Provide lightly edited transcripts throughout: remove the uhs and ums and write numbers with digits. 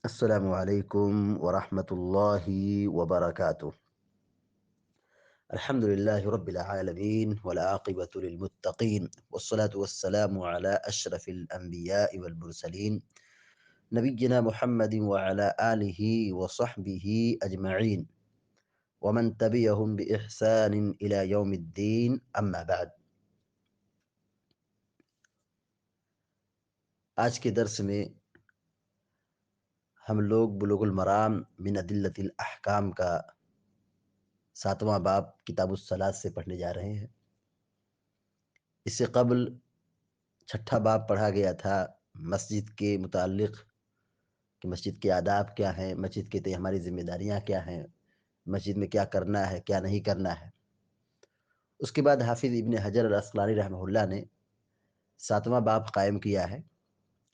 السلام علیکم ورحمۃ اللہ وبرکاتہ۔ الحمد للہ رب العالمین والعاقبۃ للمتقین والصلاة والسلام علی اشرف الانبیاء والمرسلین نبینا محمد وعلی آلہ وصحبہ اجمعین ومن تبعہم بإحسان الی یوم الدین، اما بعد۔ آج کے درس میں ہم لوگ بلوغ المرام من ادلۃ الاحکام کا 7واں باب کتاب الصلاۃ سے پڑھنے جا رہے ہیں۔ اس سے قبل 6واں باب پڑھا گیا تھا مسجد کے متعلق کہ مسجد کے آداب کیا ہیں، مسجد کے تئیں ہماری ذمہ داریاں کیا ہیں، مسجد میں کیا کرنا ہے کیا نہیں کرنا ہے۔ اس کے بعد حافظ ابن حجر العسقلانی رحمہ اللہ نے 7واں باب قائم کیا ہے،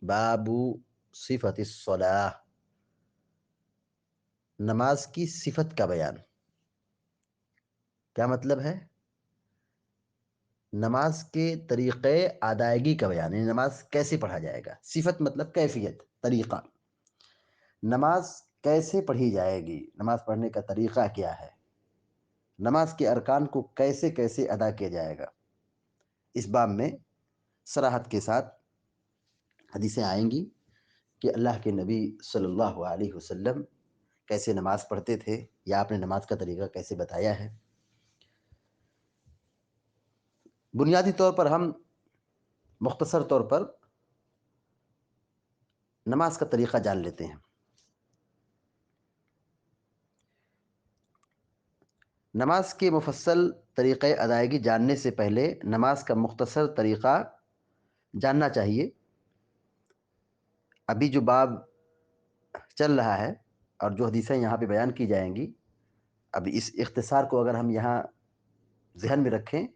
باب صفت الصلاۃ، نماز کی صفت کا بیان۔ کیا مطلب ہے؟ نماز کے طریقے ادائیگی کا بیان، یعنی نماز کیسے پڑھا جائے گا۔ صفت مطلب کیفیت، طریقہ۔ نماز کیسے پڑھی جائے گی، نماز پڑھنے کا طریقہ کیا ہے، نماز کے ارکان کو کیسے کیسے ادا کیا جائے گا۔ اس باب میں صراحت کے ساتھ حدیثیں آئیں گی کہ اللہ کے نبی صلی اللہ علیہ وسلم کیسے نماز پڑھتے تھے، یا آپ نے نماز کا طریقہ کیسے بتایا ہے۔ بنیادی طور پر ہم مختصر طور پر نماز کا طریقہ جان لیتے ہیں۔ نماز کے مفصل طریقۂ ادائیگی جاننے سے پہلے نماز کا مختصر طریقہ جاننا چاہیے۔ ابھی جو باب چل رہا ہے اور جو حدیثیں یہاں پہ بیان کی جائیں گی، اب اس اختصار کو اگر ہم یہاں ذہن میں رکھیں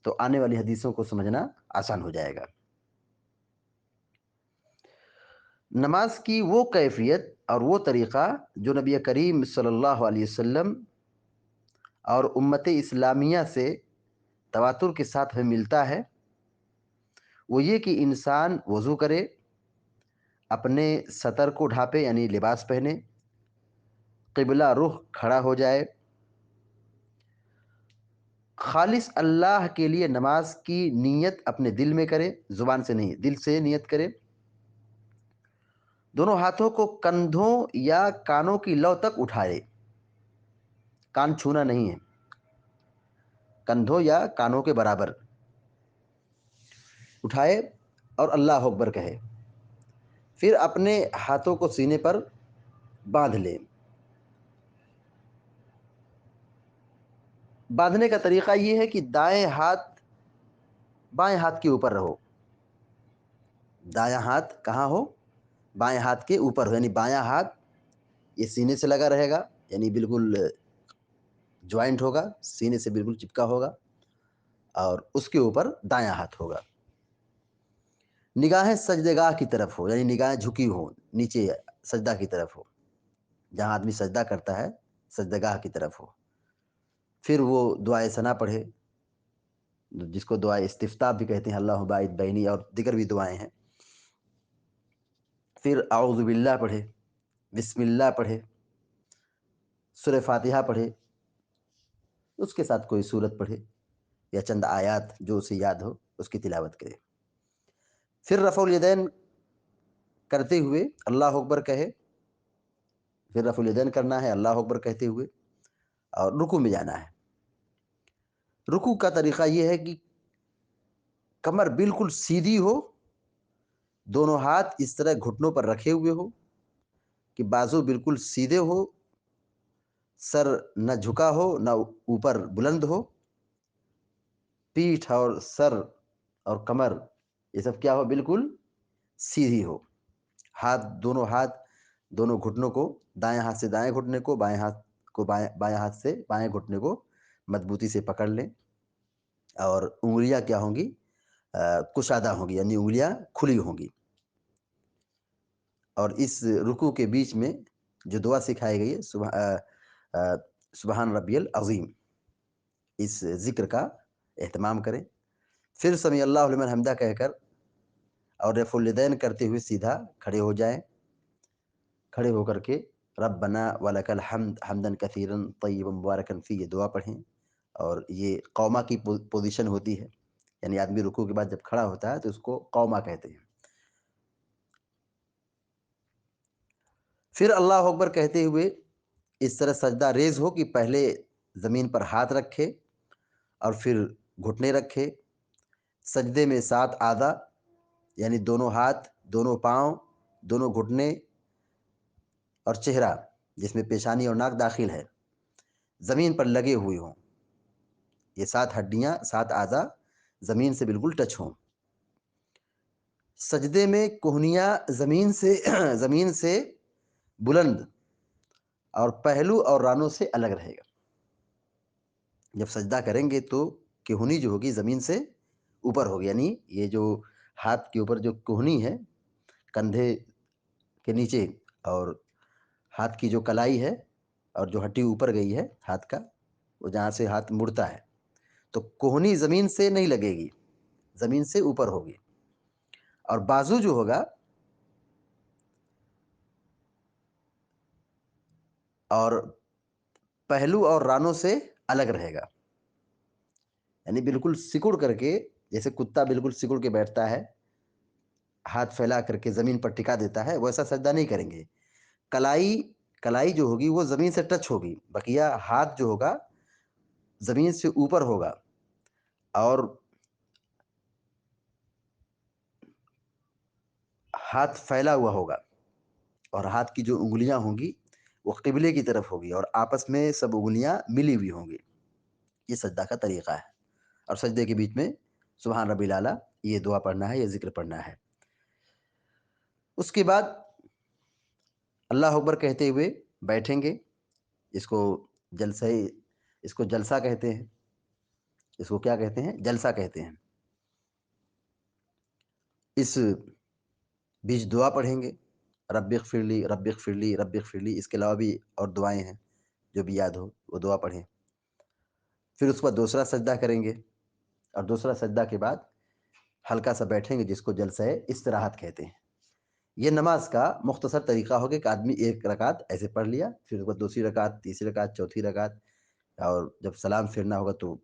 تو آنے والی حدیثوں کو سمجھنا آسان ہو جائے گا۔ نماز کی وہ کیفیت اور وہ طریقہ جو نبی کریم صلی اللہ علیہ وسلم اور امت اسلامیہ سے تواتر کے ساتھ ہمیں ملتا ہے، وہ یہ کہ انسان وضو کرے، اپنے سطر کو ڈھانپے یعنی لباس پہنے، قبلہ رخ کھڑا ہو جائے، خالص اللہ کے لیے نماز کی نیت اپنے دل میں کرے، زبان سے نہیں دل سے نیت کرے، دونوں ہاتھوں کو کندھوں یا کانوں کی لو تک اٹھائے، کان چھونا نہیں ہے، کندھوں یا کانوں کے برابر اٹھائے اور اللہ اکبر کہے، پھر اپنے ہاتھوں کو سینے پر باندھ لے۔ باندھنے کا طریقہ یہ ہے کہ دائیں ہاتھ بائیں ہاتھ کے اوپر رہو، دایاں ہاتھ کہاں ہو؟ بائیں ہاتھ کے اوپر ہو، یعنی بایاں ہاتھ یہ سینے سے لگا رہے گا، یعنی بالکل جوائنٹ ہوگا، سینے سے بالکل چپکا ہوگا، اور اس کے اوپر دایاں ہاتھ ہوگا۔ نگاہیں سجدگاہ کی طرف ہو، یعنی نگاہیں جھکی ہوں نیچے سجدہ کی طرف ہو، جہاں آدمی سجدہ کرتا ہے سجدگاہ کی طرف ہو۔ پھر وہ دعائے ثنا پڑھے، جس کو دعائے استفتاح بھی کہتے ہیں، اللہ باعث بینی، اور دیگر بھی دعائیں ہیں۔ پھر اعوذ باللہ پڑھے، بسم اللہ پڑھے، سورہ فاتحہ پڑھے، اس کے ساتھ کوئی سورت پڑھے یا چند آیات جو اسے یاد ہو اس کی تلاوت کرے۔ پھر رفع الیدین کرتے ہوئے اللہ اکبر کہے، پھر رفع الیدین کرنا ہے اللہ اکبر کہتے ہوئے، اور رکوع میں جانا ہے۔ رکوع کا طریقہ یہ ہے کہ کمر بالکل سیدھی ہو، دونوں ہاتھ اس طرح گھٹنوں پر رکھے ہوئے ہو کہ بازو بالکل سیدھے ہو، سر نہ جھکا ہو نہ اوپر بلند ہو، پیٹھ اور سر اور کمر یہ سب کیا ہو؟ بالکل سیدھی ہو۔ دونوں ہاتھ دونوں گھٹنوں کو، دائیں ہاتھ سے دائیں گھٹنے کو، بائیں ہاتھ کو بائیں ہاتھ سے بائیں گھٹنے کو مضبوطی سے پکڑ لیں، اور انگلیاں کیا ہوں گی؟ کشادہ ہوں گی، یعنی انگلیاں کھلی ہوں گی۔ اور اس رکوع کے بیچ میں جو دعا سکھائی گئی ہے، سبحان ربی العظیم، اس ذکر کا اہتمام کریں۔ پھر سمیع اللہ لمن حمدہ کہہ کر اور رفع الیدین کرتے ہوئے سیدھا کھڑے ہو جائیں۔ کھڑے ہو کر کے ربنا ولک الحمد حمدن کثیرا طیبا مبارکا فی یہ دعا پڑھیں، اور یہ قوما کی پوزیشن ہوتی ہے، یعنی آدمی رکوع کے بعد جب کھڑا ہوتا ہے تو اس کو قوما کہتے ہیں۔ پھر اللہ اکبر کہتے ہوئے اس طرح سجدہ ریز ہو کہ پہلے زمین پر ہاتھ رکھے اور پھر گھٹنے رکھے، سجدے میں 7 اعضاء یعنی دونوں ہاتھ، دونوں پاؤں، دونوں گھٹنے اور چہرہ جس میں پیشانی اور ناک داخل ہے زمین پر لگے ہوئے ہوں، یہ 7 ہڈیاں 7 اعضاء زمین سے بالکل ٹچ ہوں۔ سجدے میں کوہنیاں زمین سے بلند اور پہلو اور رانوں سے الگ رہے گا۔ جب سجدہ کریں گے تو کہنی جو ہوگی زمین سے اوپر ہوگی، یعنی یہ جو ہاتھ کے اوپر جو کوہنی ہے کندھے کے نیچے، اور ہاتھ کی جو کلائی ہے اور جو ہڈی اوپر گئی ہے ہاتھ کا، وہ جہاں سے ہاتھ مڑتا ہے، تو کوہنی زمین سے نہیں لگے گی، زمین سے اوپر ہوگی، اور بازو جو ہوگا اور پہلو اور رانوں سے الگ رہے گا، یعنی بالکل سکڑ کر کے، جیسے کتا بالکل سکڑ کے بیٹھتا ہے ہاتھ پھیلا کر کے زمین پر ٹکا دیتا ہے، ویسا سجدہ نہیں کریں گے۔ کلائی جو ہوگی وہ زمین سے ٹچ ہوگی، بقیہ ہاتھ جو ہوگا زمین سے اوپر ہوگا، اور ہاتھ پھیلا ہوا ہوگا، اور ہاتھ کی جو انگلیاں ہوں گی وہ قبلے کی طرف ہوگی، اور آپس میں سب انگلیاں ملی ہوئی ہوں گی۔ یہ سجدہ کا طریقہ ہے، اور سجدے کے بیچ میں سبحان ربی الاعلیٰ یہ دعا پڑھنا ہے، یہ ذکر پڑھنا ہے۔ اس کے بعد اللہ اکبر کہتے ہوئے بیٹھیں گے، اس کو جلسہ کہتے ہیں، اس کو کیا کہتے ہیں؟ جلسہ کہتے ہیں۔ اس بیچ دعا پڑھیں گے، رب اغفر لی رب اغفر لی رب اغفر لی، اس کے علاوہ بھی اور دعائیں ہیں جو بھی یاد ہو وہ دعا پڑھیں۔ پھر اس کے بعد دوسرا سجدہ کریں گے، اور دوسرا سجدہ کے بعد ہلکا سا بیٹھیں گے، جس کو جلسہ استراحت کہتے ہیں۔ یہ نماز کا مختصر طریقہ ہوگا کہ آدمی ایک رکعت ایسے پڑھ لیا، پھر اس کے بعد دوسری رکعت، تیسری رکعت، چوتھی رکعت، اور جب سلام پھرنا ہوگا تو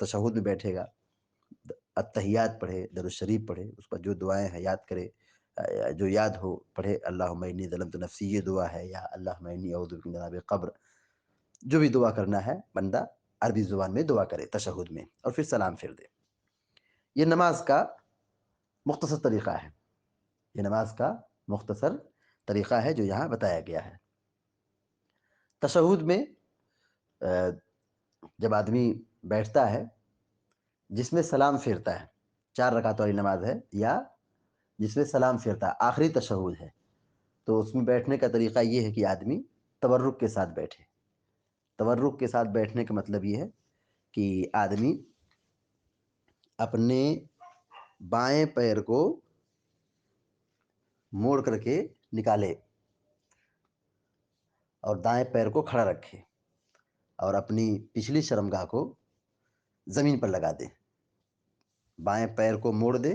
تشہد میں بیٹھے گا، التحیات پڑھے، درود شریف پڑھے، اس پر جو دعائیں ہیں یاد کرے، جو یاد ہو پڑھے، اللہم انی ظلمت نفسی یہ دعا ہے، یا اللہم انی اعوذ بک من عذاب قبر، جو بھی دعا کرنا ہے بندہ عربی زبان میں دعا کرے تشہد میں، اور پھر سلام پھر دے۔ یہ نماز کا مختصر طریقہ ہے، یہ نماز کا مختصر طریقہ ہے جو یہاں بتایا گیا ہے۔ تشہد میں جب آدمی بیٹھتا ہے، جس میں سلام پھیرتا ہے، 4 رکعت والی نماز ہے، یا جس میں سلام پھیرتا ہے آخری تشہد ہے، تو اس میں بیٹھنے کا طریقہ یہ ہے کہ آدمی تورک کے ساتھ بیٹھے۔ تورک کے ساتھ بیٹھنے کا مطلب یہ ہے کہ آدمی اپنے بائیں پیر کو موڑ کر کے نکالے اور دائیں پیر کو کھڑا رکھے، اور اپنی پچھلی شرمگاہ کو زمین پر لگا دے، بائیں پیر کو موڑ دے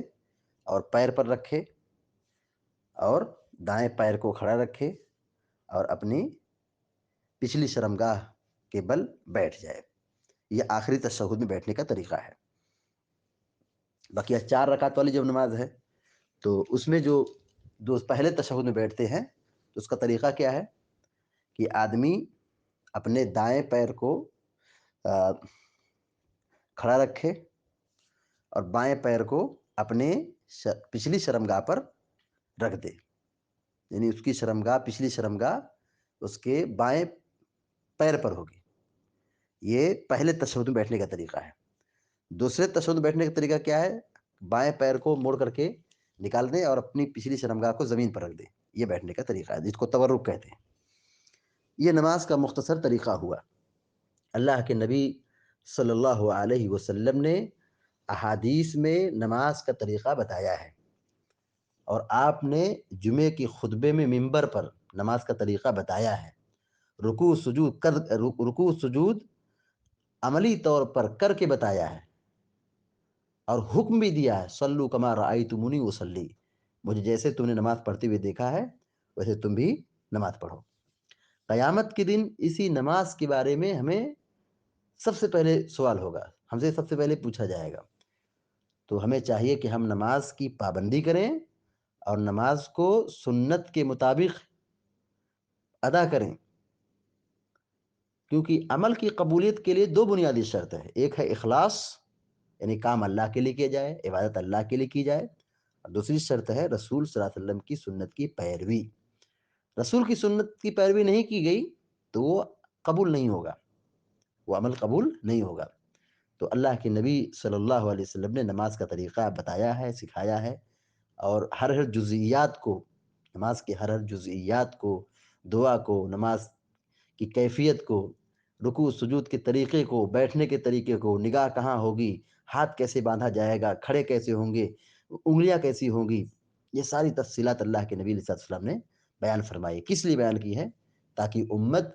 اور پیر پر رکھے، اور دائیں پیر کو کھڑا رکھے اور اپنی پچھلی شرمگاہ کے بل بیٹھ جائے۔ یہ آخری تشہد میں بیٹھنے کا طریقہ ہے۔ بقیہ 4 رکعت والی جب نماز ہے تو اس میں جو پہلے تشہد میں بیٹھتے ہیں تو اس کا طریقہ کیا ہے کہ آدمی اپنے دائیں پیر کو کھڑا رکھے اور بائیں پیر کو اپنے پچھلی شرمگاہ پر رکھ دے، یعنی اس کی شرمگاہ، پچھلی شرمگاہ اس کے بائیں پیر پر ہوگی۔ یہ پہلے تشہد میں بیٹھنے کا طریقہ ہے۔ دوسرے تشہد میں بیٹھنے کا طریقہ کیا ہے؟ بائیں پیر کو موڑ کر کے نکال دیں اور اپنی پچھلی شرمگاہ کو زمین پر رکھ دیں، یہ بیٹھنے کا طریقہ ہے، جس کو تورک کہتے ہیں۔ یہ نماز کا مختصر طریقہ ہوا۔ اللہ کے نبی صلی اللہ علیہ وسلم نے احادیث میں نماز کا طریقہ بتایا ہے، اور آپ نے جمعے کی خطبے میں منبر پر نماز کا طریقہ بتایا ہے۔ رکوع سجود عملی طور پر کر کے بتایا ہے، اور حکم بھی دیا ہے، صلو کما رأیتمونی اصلی، مجھے جیسے تم نے نماز پڑھتے ہوئے دیکھا ہے ویسے تم بھی نماز پڑھو۔ قیامت کے دن اسی نماز کے بارے میں ہمیں سب سے پہلے سوال ہوگا، ہم سے سب سے پہلے پوچھا جائے گا۔ تو ہمیں چاہیے کہ ہم نماز کی پابندی کریں اور نماز کو سنت کے مطابق ادا کریں، کیونکہ عمل کی قبولیت کے لیے دو بنیادی شرط ہے، ایک ہے اخلاص، یعنی کام اللہ کے لیے کیا جائے، عبادت اللہ کے لیے کی جائے، اور دوسری شرط ہے رسول صلی اللہ علیہ وسلم کی سنت کی پیروی۔ رسول کی سنت کی پیروی نہیں کی گئی تو وہ قبول نہیں ہوگا، وہ عمل قبول نہیں ہوگا۔ تو اللہ کے نبی صلی اللہ علیہ وسلم نے نماز کا طریقہ بتایا ہے، سکھایا ہے، اور ہر جزئیات کو، نماز کے ہر جزئیات کو، دعا کو، نماز کی کیفیت کو، رکوع سجود کے طریقے کو، بیٹھنے کے طریقے کو، نگاہ کہاں ہوگی، ہاتھ کیسے باندھا جائے گا، کھڑے کیسے ہوں گے، انگلیاں کیسی ہوں گی، یہ ساری تفصیلات اللہ کے نبی علیہ السلام نے بیان فرمائی۔ کس لیے بیان کی ہے؟ تاکہ امت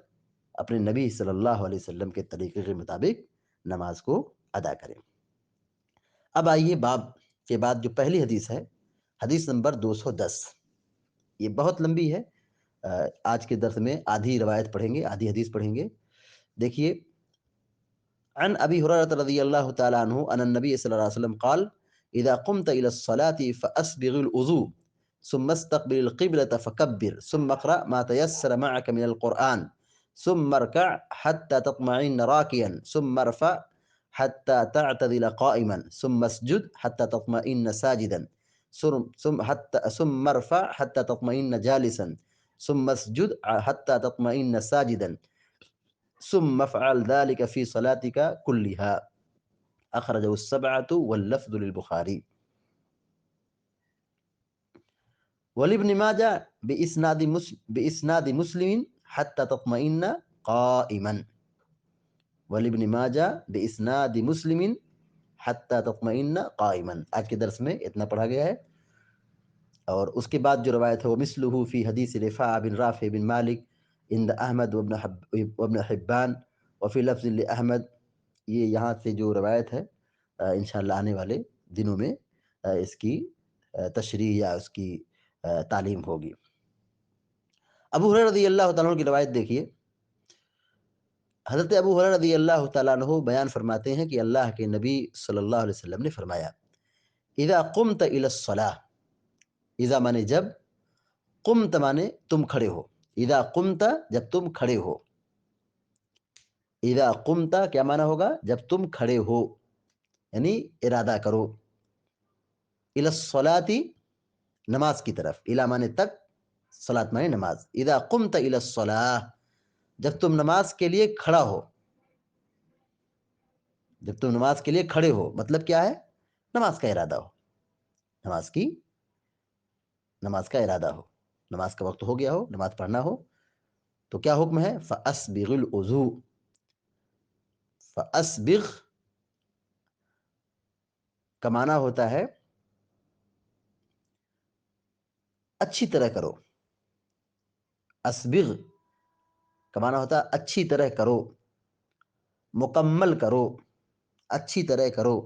اپنے نبی صلی اللہ علیہ وسلم کے طریقے کے مطابق نماز کو ادا کریں۔ اب آئیے باب کے بعد جو پہلی حدیث ہے، حدیث نمبر 210، یہ بہت لمبی ہے، آج کے درس میں آدھی روایت پڑھیں گے، آدھی حدیث پڑھیں گے۔ دیکھیے، عن ابی ہریرہ رضی اللہ تعالی عنہ ان النبی صلی اللہ علیہ وسلم قال اذا قمت الى الصلاة فاسبغ الوضوء ثم استقبل القبلة فكبر ثم اقرأ ما تيسر معك من القرآن ثم اركع حتى تطمئن راكيا ثم ارفع حتى تعتدل قائما ثم اسجد حتى تطمئن ساجدا ثم ارفع حتى تطمئن جالسا ثم اسجد حتى تطمئن ساجدا ثم افعل ذلك في صلاتك كلها، اخرجه السبعة واللفظ للبخاري۔ ولابن ماجه بإسناد مسلم حتى تطمئن قائما، ولابن ماجه بإسناد مسلم حتى تطمئن قائما۔ آج کے درس میں اتنا پڑھا گیا ہے، اور اس کے بعد جو روایت ہے وہ مثلہ فی حدیث رفاع بن رافع بن مالک عند احمد وابن حبان وفی لفظ لأحمد، یہ یہاں سے جو روایت ہے انشاءاللہ آنے والے دنوں میں اس کی تشریح یا اس کی تعلیم ہوگی۔ ابو ہریرہ رضی اللہ تعالیٰ عنہ کی روایت دیکھیے، حضرت ابو ہریرہ رضی اللہ تعالیٰ عنہ بیان فرماتے ہیں کہ اللہ کے نبی صلی اللہ علیہ وسلم نے فرمایا اذا قمت الى الصلاة، اذا مانے جب، قمت مانے تم کھڑے ہو، اذا قمت جب تم کھڑے ہو، اذا قمت کیا معنی ہوگا؟ جب تم کھڑے ہو، یعنی ارادہ کرو، الی الصلاۃ نماز کی طرف، الی مانے تک، صلاۃ مانے نماز، اذا قمت الی الصلاۃ جب تم نماز کے لیے کھڑا ہو، جب تم نماز کے لیے کھڑے ہو مطلب کیا ہے؟ نماز کا ارادہ ہو، نماز کا ارادہ ہو، نماز کا وقت ہو گیا ہو، نماز پڑھنا ہو، تو کیا حکم ہے؟ فاسبغ الوضوء، فاسبغ کا معنی ہوتا ہے اچھی طرح کرو، اسبغ کا معنی ہوتا ہے اچھی طرح کرو، مکمل کرو، اچھی طرح کرو۔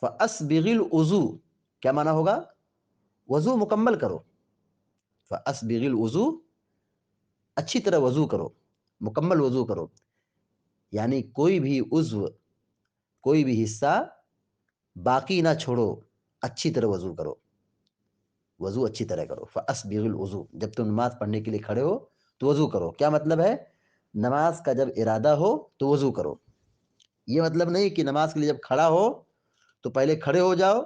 فاسبغ الوضوء کیا معنی ہوگا؟ وضو مکمل کرو، فاسبغ الوضوء اچھی طرح وضو کرو، مکمل وضو کرو، یعنی کوئی بھی عضو، کوئی بھی حصہ باقی نہ چھوڑو، اچھی طرح وضو کرو، وضو اچھی طرح کرو۔ فاسبغ الوضوء جب تم نماز پڑھنے کے لیے کھڑے ہو تو وضو کرو، کیا مطلب ہے؟ نماز کا جب ارادہ ہو تو وضو کرو، یہ مطلب نہیں کہ نماز کے لیے جب کھڑا ہو تو پہلے کھڑے ہو جاؤ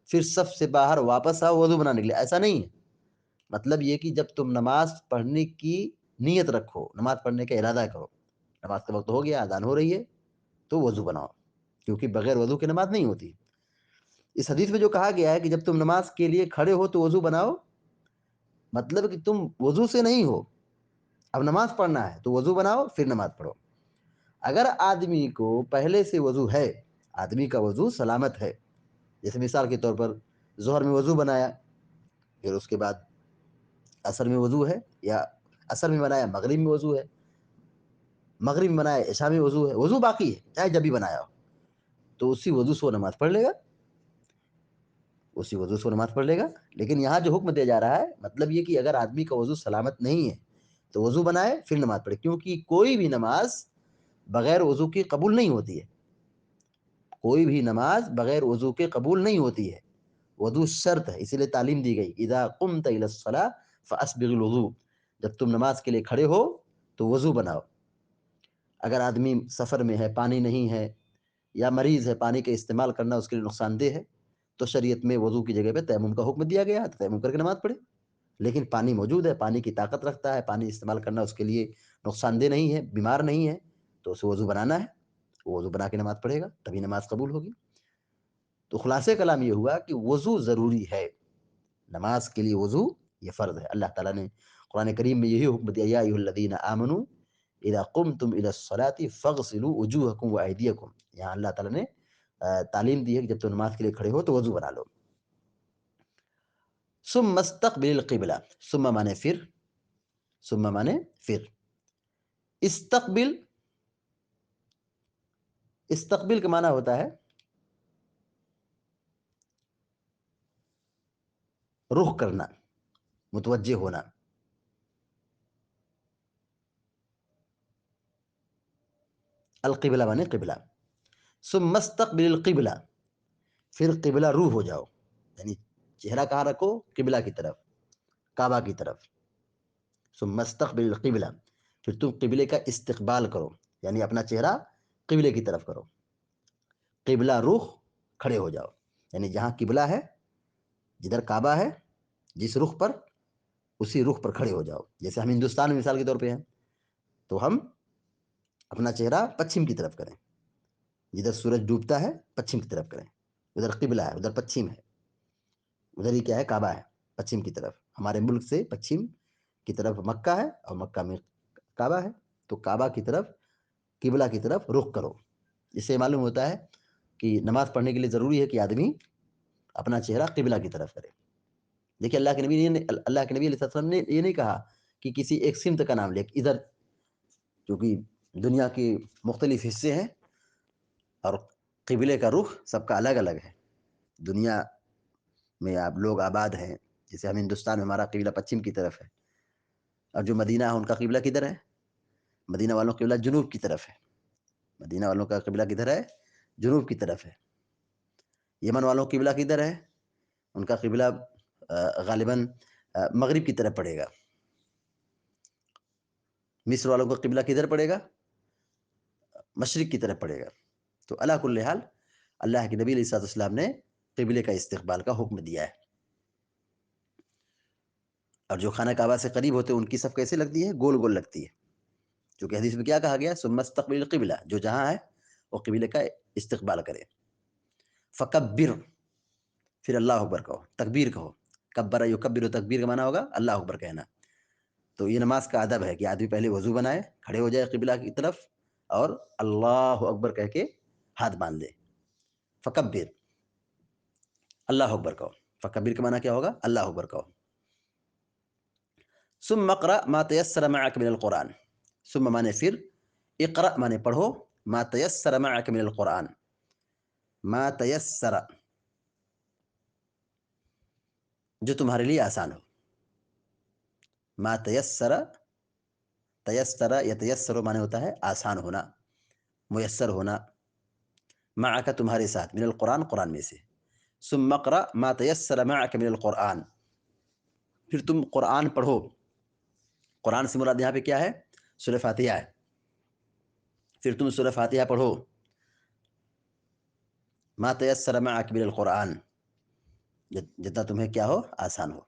پھر صف سے باہر واپس آؤ وضو بنانے کے لیے، ایسا نہیں ہے۔ مطلب یہ کہ جب تم نماز پڑھنے کی نیت رکھو، نماز پڑھنے کا ارادہ کرو، نماز کا وقت ہو گیا، اذان ہو رہی ہے تو وضو بناؤ، کیونکہ بغیر وضو کے نماز نہیں ہوتی۔ اس حدیث میں جو کہا گیا ہے کہ جب تم نماز کے لیے کھڑے ہو تو وضو بناؤ، مطلب کہ تم وضو سے نہیں ہو، اب نماز پڑھنا ہے تو وضو بناؤ پھر نماز پڑھو۔ اگر آدمی کو پہلے سے وضو ہے، آدمی کا وضو سلامت ہے، جیسے مثال کے طور پر ظہر میں وضو بنایا، پھر اس کے بعد عصر میں وضو ہے، یا عصر میں بنایا مغرب میں وضو ہے، مغرب میں بنایا عشاء میں وضو ہے، وضو باقی ہے چاہے جب بھی بنایا ہو، تو اسی وضو سے وہ نماز پڑھ لے گا۔ اسی وضو سے نماز پڑھ لے گا. لیکن یہاں جو حکم دیا جا رہا ہے مطلب یہ کہ اگر آدمی کا وضو سلامت نہیں ہے تو وضو بنائے پھر نماز پڑھے، کیونکہ کوئی بھی نماز بغیر وضو کی قبول نہیں ہوتی ہے. کوئی بھی نماز بغیر وضو کے قبول نہیں ہوتی ہے. وضو شرط ہے، اسی لیے تعلیم دی گئی اذا قمت الى الصلاة فاسبغ الوضوء، جب تم نماز کے لیے کھڑے ہو تو وضو بناؤ. اگر آدمی سفر میں ہے، پانی نہیں ہے، یا مریض ہے، پانی کا استعمال کرنا اس کے لیے نقصان دہ ہے، تو شریعت میں وضو کی جگہ پہ تیمم کا حکم دیا گیا ہے، تو تیمم کر کے نماز پڑھے. لیکن پانی موجود ہے، پانی کی طاقت رکھتا ہے، پانی استعمال کرنا اس کے لیے نقصان دہ نہیں ہے، بیمار نہیں ہے، تو اسے وضو بنانا ہے، وضو بنا کے نماز پڑھے گا تبھی نماز قبول ہوگی. تو خلاصے کلام یہ ہوا کہ وضو ضروری ہے، نماز کے لیے وضو یہ فرض ہے. اللہ تعالیٰ نے قرآن کریم میں یہی حکم دیا، یا ایھا الذین آمنوا اذا قمتم الى الصلاة فاغسلوا وجوہکم وایدیکم. یہاں اللہ تعالیٰ نے تعلیم دی ہے کہ جب تم نماز کے لیے کھڑے ہو تو وضو بنا لو. ثم استقبل القبلہ، ثم مانے پھر، ثم مانے پھر. استقبل، استقبل کا معنی ہوتا ہے رخ کرنا، متوجہ ہونا. القبلہ مانے قبلہ. ثم استقبل القبلہ، پھر قبلہ رو ہو جاؤ، یعنی چہرہ کہاں رکھو؟ قبلہ کی طرف، کعبہ کی طرف. ثم استقبل القبلہ، پھر تم قبلے کا استقبال کرو، یعنی اپنا چہرہ قبلے کی طرف کرو. قبلہ رخ کھڑے ہو جاؤ، یعنی جہاں قبلہ ہے، جدھر کعبہ ہے، جس رخ پر، اسی رخ پر کھڑے ہو جاؤ. جیسے ہم ہندوستان میں مثال کے طور پہ ہیں تو ہم اپنا چہرہ پچھم کی طرف کریں، جدھر سورج ڈوبتا ہے پچھم کی طرف کریں، ادھر قبلہ ہے، ادھر پچھم ہے، ادھر ہی کیا ہے؟ کعبہ ہے، پچھم کی طرف. ہمارے ملک سے پچھم کی طرف مکہ ہے اور مکہ میں کعبہ ہے، تو کعبہ کی طرف، قبلہ کی طرف رخ کرو. اس سے معلوم ہوتا ہے کہ نماز پڑھنے کے لیے ضروری ہے کہ آدمی اپنا چہرہ قبلہ کی طرف کرے. دیکھیے اللہ کے نبی علیہ السلام نے یہ نہیں کہا کہ کسی ایک سمت کا نام لے، ادھر، کیونکہ دنیا کے مختلف حصے ہیں اور قبلے کا رخ سب کا الگ الگ ہے. دنیا میں آپ لوگ آباد ہیں، جیسے ہم ہندوستان میں ہمارا قبلہ پچھم کی طرف ہے، اور جو مدینہ ہے ان کا قبلہ کدھر ہے؟ مدینہ والوں کا قبلہ جنوب کی طرف ہے. مدینہ والوں کا قبلہ کدھر ہے؟ جنوب کی طرف ہے. یمن والوں کا قبلہ کدھر ہے؟ ان کا قبلہ غالباً مغرب کی طرف پڑے گا. مصر والوں کا قبلہ کدھر پڑے گا؟ مشرق کی طرف پڑے گا. تو علی کل حال اللہ کے نبی علیہ السلام نے قبلے کا استقبال کا حکم دیا ہے. اور جو خانہ کعبہ سے قریب ہوتے ہیں ان کی صف کیسے لگتی ہے؟ گول گول لگتی ہے، چونکہ حدیث میں کیا کہا گیا؟ ثم استقبل القبلہ، جو جہاں ہے وہ قبلے کا استقبال کرے. فکبر، پھر اللہ اکبر کہو، تکبیر کہو. کبر یکبر، تکبیر کا معنی ہوگا اللہ اکبر کہنا. تو یہ نماز کا ادب ہے کہ آدمی پہلے وضو بنائے، کھڑے ہو جائے قبلہ کی طرف، اور اللہ اکبر کہہ کے ہاتھ باندھ دے. فکبر، اللہ اکبر کہو. فکبر کا معنی کیا ہوگا؟ اللہ اکبر کہو. ثم اقرأ ما تيسر معك من القرآن، ثم مانے پھر، اقرأ مانے پڑھو، ما تيسر معك من القرآن، ما تيسر جو تمہارے لیے آسان ہو. ما تيسر، تیسر یتیسر مانے ہوتا ہے آسان ہونا، میسر ہونا. معک تمہارے ساتھ، من القرآن قرآن میں سے. ثم اقرأ ما تيسر معك من القرآن، پھر تم قرآن پڑھو. قرآن سے مراد یہاں پہ کیا ہے؟ سورہ فاتحہ ہے. پھر تم سورہ فاتحہ پڑھو. ما تيسر معك من القرآن، جتنا تمہیں کیا ہو؟ آسان ہو.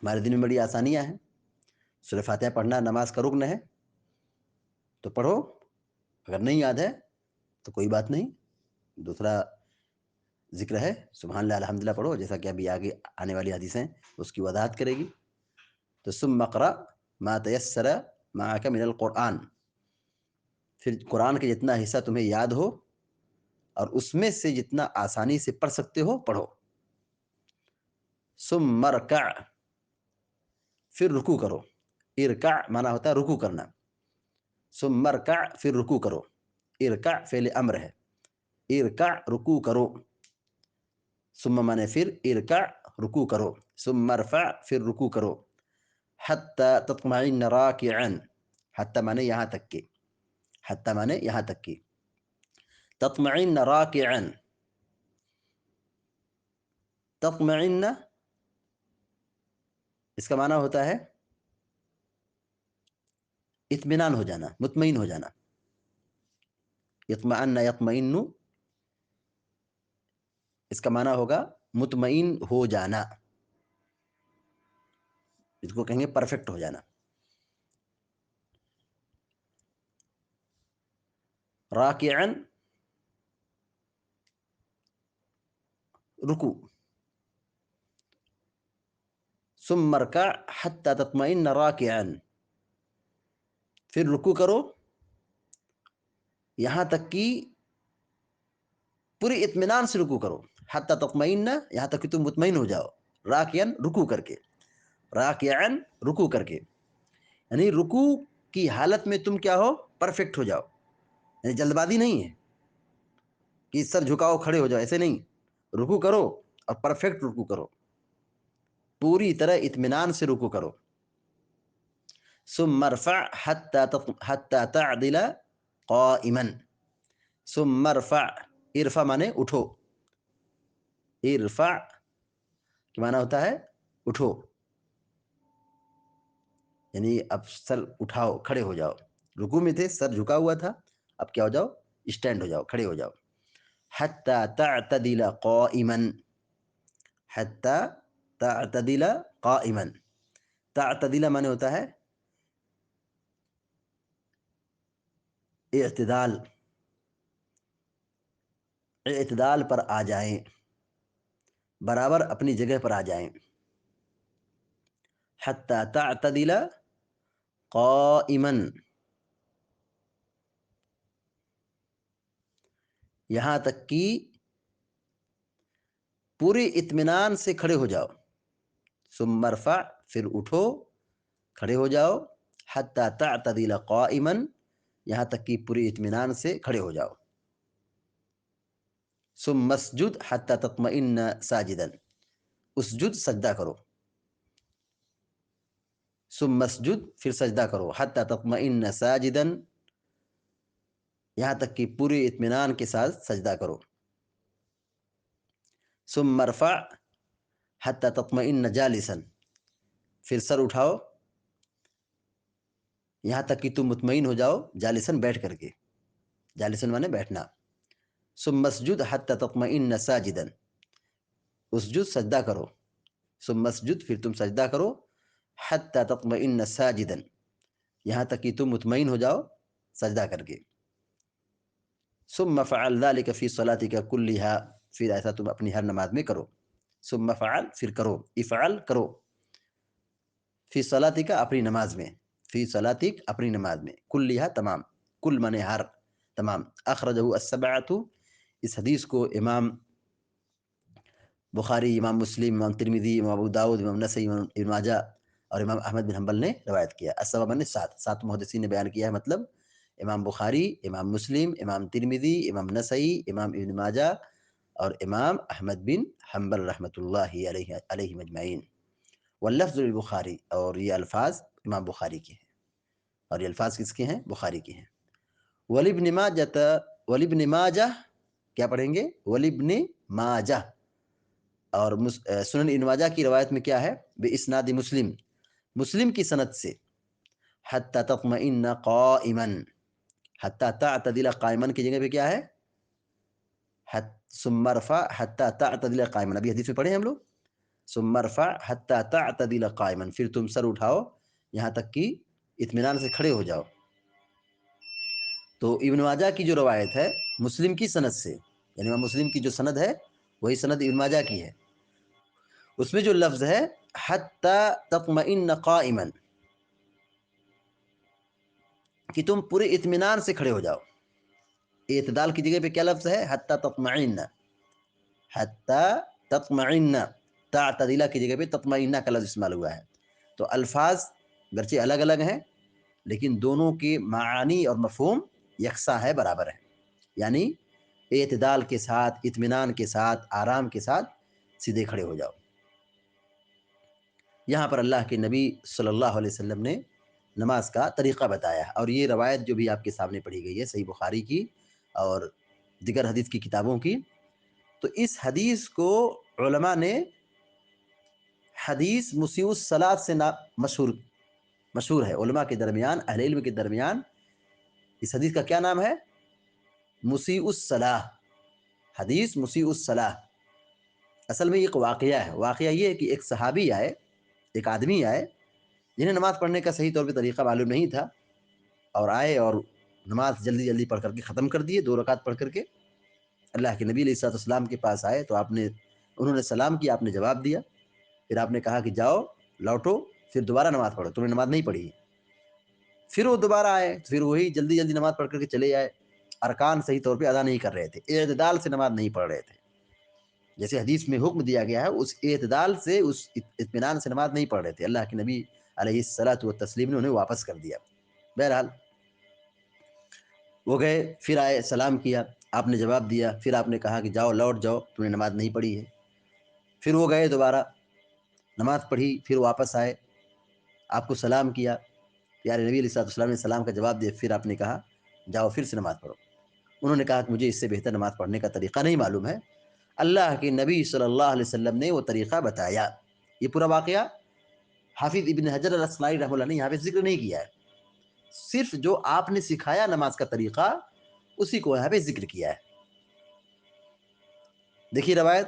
ہمارے دن میں بڑی آسانیاں ہیں. سورہ فاتحہ پڑھنا نماز کا رکن ہے، تو پڑھو. اگر نہیں یاد ہے تو کوئی بات نہیں، دوسرا ذکر ہے سبحان اللہ الحمدللہ پڑھو، جیسا کہ ابھی آگے آنے والی حدیثیں اس کی وضاحت کرے گی. تو ثم اقرأ ما تيسر معك من القرآن، پھر قرآن کا جتنا حصہ تمہیں یاد ہو اور اس میں سے جتنا آسانی سے پڑھ سکتے ہو پڑھو. ثم ارکع، پھر رکوع کرو. ارکع مانا ہوتا ہے رکوع کرنا. ثم ارکع، پھر رکوع کرو. ارکع فعل امر ہے، ارکع رکوع کرو، ثم مانے پھر، ارکع رکوع کرو، ثم ارفع پھر رکوع کرو، حتی تطمئن راکعا، حتی مانے یہاں تک کہ، حتی مانے یہاں تک کہ، تطمئن راکعا، تطمئن اس کا معنی ہوتا ہے اطمینان ہو جانا، مطمئن ہو جانا، اطمئن یطمئن اس کا معنی ہوگا مطمئن ہو جانا، اس کو کہیں گے پرفیکٹ ہو جانا۔ راکعا رکوع، ثم ارکع حتی تطمئن راکعا، پھر رکوع کرو یہاں تک کہ پوری اطمینان سے رکوع کرو، حتی تطمئن یہاں تک کہ تم مطمئن ہو جاؤ، راکعا رکوع کر کے، راکعا رکوع کر کے، یعنی رکوع کی حالت میں تم کیا ہو، پرفیکٹ ہو جاؤ، یعنی جلد بازی نہیں ہے کہ سر جھکاؤ کھڑے ہو جاؤ، ایسے نہیں، رکوع کرو اور پرفیکٹ رکوع کرو، پوری طرح اطمینان سے رکوع کرو۔ ثم ارفع حتى تعدل قائما، ثم ارفع، ارفع مانے اٹھو، ارفع کہ معنی ہوتا ہے اٹھو، یعنی اب سر اٹھاؤ، کھڑے ہو جاؤ، رکوع میں تھے سر جھکا ہوا تھا، اب کیا ہو جاؤ، اسٹینڈ ہو جاؤ، کھڑے ہو جاؤ۔ حتى تعتدل قائما، حتى تعتدل قائما، تعتدل مانے ہوتا ہے اعتدال، اعتدال پر آ جائیں، برابر اپنی جگہ پر آ جائیں۔ حتى تعتدل قائما، یہاں تک کہ پورے اطمینان سے کھڑے ہو جاؤ، ثم ارفع پھر اٹھو، کھڑے ہو جاؤ، حتى تعتدل قائما یہاں تک کہ پورے اطمینان سے کھڑے ہو جاؤ۔ ثم اسجد حتى تطمئن ساجدا، اسجد سجدہ کرو، ثم اسجد پھر سجدہ کرو، حتى تطمئن ساجدا یہاں تک کہ پورے اطمینان کے ساتھ سجدہ کرو۔ ثم ارفع حتى تطمئن جالسا، پھر سر اٹھاؤ یہاں تک کہ تم مطمئن ہو جاؤ جالسن بیٹھ کر کے، جالسن مانے بیٹھنا۔ ثم اسجد حتى تطمئن ساجدا، اسجد سجدہ کرو، ثم اسجد پھر تم سجدہ کرو، حتى تطمئن ساجدا یہاں تک کہ تم مطمئن ہو جاؤ سجدہ کر کے۔ ثم فعل ذلك في صلاتك كلها، پھر ایسا تم اپنی ہر نماز میں کرو۔ ثم فعل پھر کرو، افعل کرو، فی صلاتک اپنی نماز میں، فی صلاتک اپنی نماز میں، کلھا تمام، کل مانے ہر، تمام۔ اخرجہ السبعۃ، اس حدیث کو امام بخاری، امام مسلم، امام ترمذی، امام ابو داؤد، امام نسائی، امام ابن ماجہ اور امام احمد بن حنبل نے روایت کیا۔ السبع مانے سات، سات محدثین نے بیان کیا ہے، مطلب امام بخاری، امام مسلم، امام ترمذی، امام نسائی، امام ابن ماجہ اور امام احمد بن حنبل رحمۃ اللہ علیہ مجمعین۔ واللفظ للبخاری، اور یہ الفاظ امام بخاری کے ہیں، اور یہ الفاظ کس کے ہیں، بخاری کے ہیں۔ ولابن ماجہ، ولابن ماجہ کیا پڑھیں گے، ولابن ماجہ، اور سنن ابن ماجہ کی روایت میں کیا ہے، باسناد مسلم، مسلم کی سند سے، حتی تطمئن قائما، حتی تعتدل قائما کی جگہ پہ کیا ہے، ثم ارفع حتی تعتدل قائما، ابھی حدیث میں پڑھے ہیں ہم لوگ، ثم ارفع حتی تعتدل قائما، پھر تم سر اٹھاؤ یہاں تک کہ اطمینان سے کھڑے ہو جاؤ۔ تو ابن ماجہ کی جو روایت ہے مسلم کی سند سے، یعنی مسلم کی جو سند ہے وہی سند ابن ماجہ کی ہے، اس میں جو لفظ ہے حتی تطمئن قائما، کہ تم پورے اطمینان سے کھڑے ہو جاؤ۔ اعتدال کی جگہ پہ کیا لفظ ہے، حتی تطمئن، حتی تطمئن، تعتدل کی جگہ پہ تطمئن کا لفظ استعمال ہوا ہے۔ تو الفاظ گرچہ الگ الگ ہیں لیکن دونوں کے معانی اور مفہوم یکساں ہے، برابر ہے۔ یعنی اعتدال کے ساتھ، اطمینان کے ساتھ، آرام کے ساتھ سیدھے کھڑے ہو جاؤ۔ یہاں پر اللہ کے نبی صلی اللہ علیہ وسلم نے نماز کا طریقہ بتایا، اور یہ روایت جو بھی آپ کے سامنے پڑھی گئی ہے صحیح بخاری کی اور دیگر حدیث کی کتابوں کی، تو اس حدیث کو علماء نے حدیث مسیء الصلاۃ سے مشہور ہے علماء کے درمیان، اہل علم کے درمیان اس حدیث کا کیا نام ہے؟ مسیء الصلاۃ، حدیث مسیء الصلاۃ۔ اصل میں ایک واقعہ ہے، واقعہ یہ ہے کہ ایک صحابی آئے، ایک آدمی آئے جنہیں نماز پڑھنے کا صحیح طور پہ طریقہ معلوم نہیں تھا، اور آئے اور نماز جلدی جلدی پڑھ کر کے ختم کر دیے، 2 رکعت پڑھ کر کے۔ اللہ کے نبی علیہ الصلوۃ والسلام کے پاس آئے تو انہوں نے سلام کیا، آپ نے جواب دیا، پھر آپ نے کہا کہ جاؤ لوٹو، پھر دوبارہ نماز پڑھو، تم نے نماز نہیں پڑھی۔ پھر وہ دوبارہ آئے، پھر وہی جلدی جلدی نماز پڑھ کر کے چلے آئے، ارکان صحیح طور پہ ادا نہیں کر رہے تھے، اعتدال سے نماز نہیں پڑھ رہے تھے، جیسے حدیث میں حکم دیا گیا ہے اس اعتدال سے، اس اطمینان سے نماز نہیں پڑھ رہے تھے۔ اللہ کے نبی علیہ الصلوۃ والتسلیم نے انہیں واپس کر دیا۔ بہرحال وہ گئے، پھر آئے، سلام کیا، آپ نے جواب دیا، پھر آپ نے کہا کہ جاؤ لوٹ جاؤ، تم نے نماز نہیں پڑھی ہے۔ پھر وہ گئے، دوبارہ نماز پڑھی، پھر واپس آئے، آپ کو سلام کیا، پیارے نبی علیہ الصلوۃ والسلام نے سلام کا جواب دیا، پھر آپ نے کہا جاؤ پھر سے نماز پڑھو۔ انہوں نے کہا کہ مجھے اس سے بہتر نماز پڑھنے کا طریقہ نہیں معلوم ہے۔ اللہ کے نبی صلی اللہ علیہ وسلم نے وہ طریقہ بتایا۔ یہ پورا واقعہ حافظ ابن حجر الاسقلانی رحمہ اللہ نے یہاں پہ ذکر نہیں کیا ہے، صرف جو آپ نے سکھایا نماز کا طریقہ اسی کو یہاں پہ ذکر کیا ہے۔ دیکھیے روایت،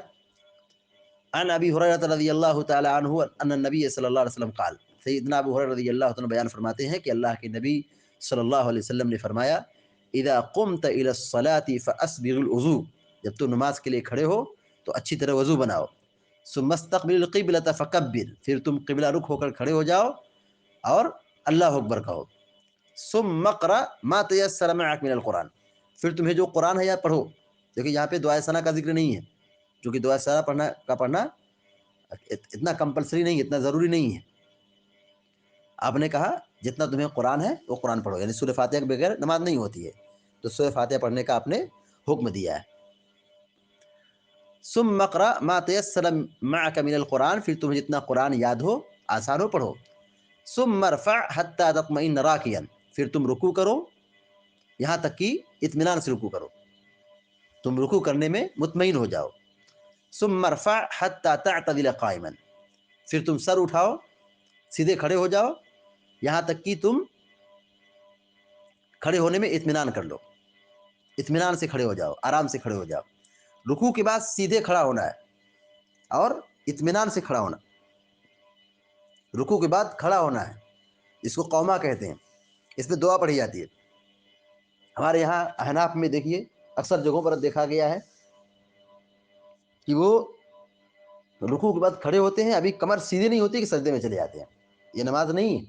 عن ابی ہریرہ رضی اللہ تعالی عنہ ان النبی صلی اللہ علیہ وسلم قال، سیدنا ابو ہریرہ رضی اللہ تعالی بیان فرماتے ہیں کہ اللہ کے نبی صلی اللہ علیہ وسلم نے فرمایا، اذا قمت الى الصلاة فاسبغ الوضوء، جب تو نماز کے لیے کھڑے ہو تو اچھی طرح وضو بناؤ، ثم استقبل القبلة فکبر، پھر تم قبلہ رخ ہو کر کھڑے ہو جاؤ اور اللہ اکبر کہو، ثم اقرأ ما تيسر معك من القرآن، پھر تمہیں جو قرآن ہے یا پڑھو۔ دیکھیں یہاں پہ دعائے ثنا کا ذکر نہیں ہے، کیونکہ دعائے ثنا پڑھنا اتنا کمپلسری نہیں، اتنا ضروری نہیں ہے۔ آپ نے کہا جتنا تمہیں قرآن ہے وہ قرآن پڑھو، یعنی سورہ فاتحہ کے بغیر نماز نہیں ہوتی ہے، تو سورہ فاتحہ پڑھنے کا آپ نے حکم دیا ہے۔ ثم اقرأ ما تيسر معك من القرآن، پھر تمہیں جتنا قرآن یاد ہو، آسان ہو، پڑھو۔ ثم ارفع حتى تطمئن راكعا، پھر تم رکوع کرو یہاں تک کہ اطمینان سے رکوع کرو، تم رکوع کرنے میں مطمئن ہو جاؤ۔ ثم ارفع حتى تعتدل قائما، پھر تم سر اٹھاؤ، سیدھے کھڑے ہو جاؤ یہاں تک کہ تم کھڑے ہونے میں اطمینان کر لو، اطمینان سے کھڑے ہو جاؤ، آرام سے کھڑے ہو جاؤ۔ رکوع کے بعد سیدھے کھڑا ہونا ہے اور اطمینان سے کھڑا ہونا، رکوع کے بعد کھڑا ہونا ہے، اس کو قومہ کہتے ہیں، اس میں دعا پڑھی جاتی ہے۔ ہمارے یہاں احناف میں دیکھیے اکثر جگہوں پر دیکھا گیا ہے کہ وہ رکوع کے بعد کھڑے ہوتے ہیں، ابھی کمر سیدھی نہیں ہوتی کہ سجدے میں چلے جاتے ہیں۔ یہ نماز نہیں ہے،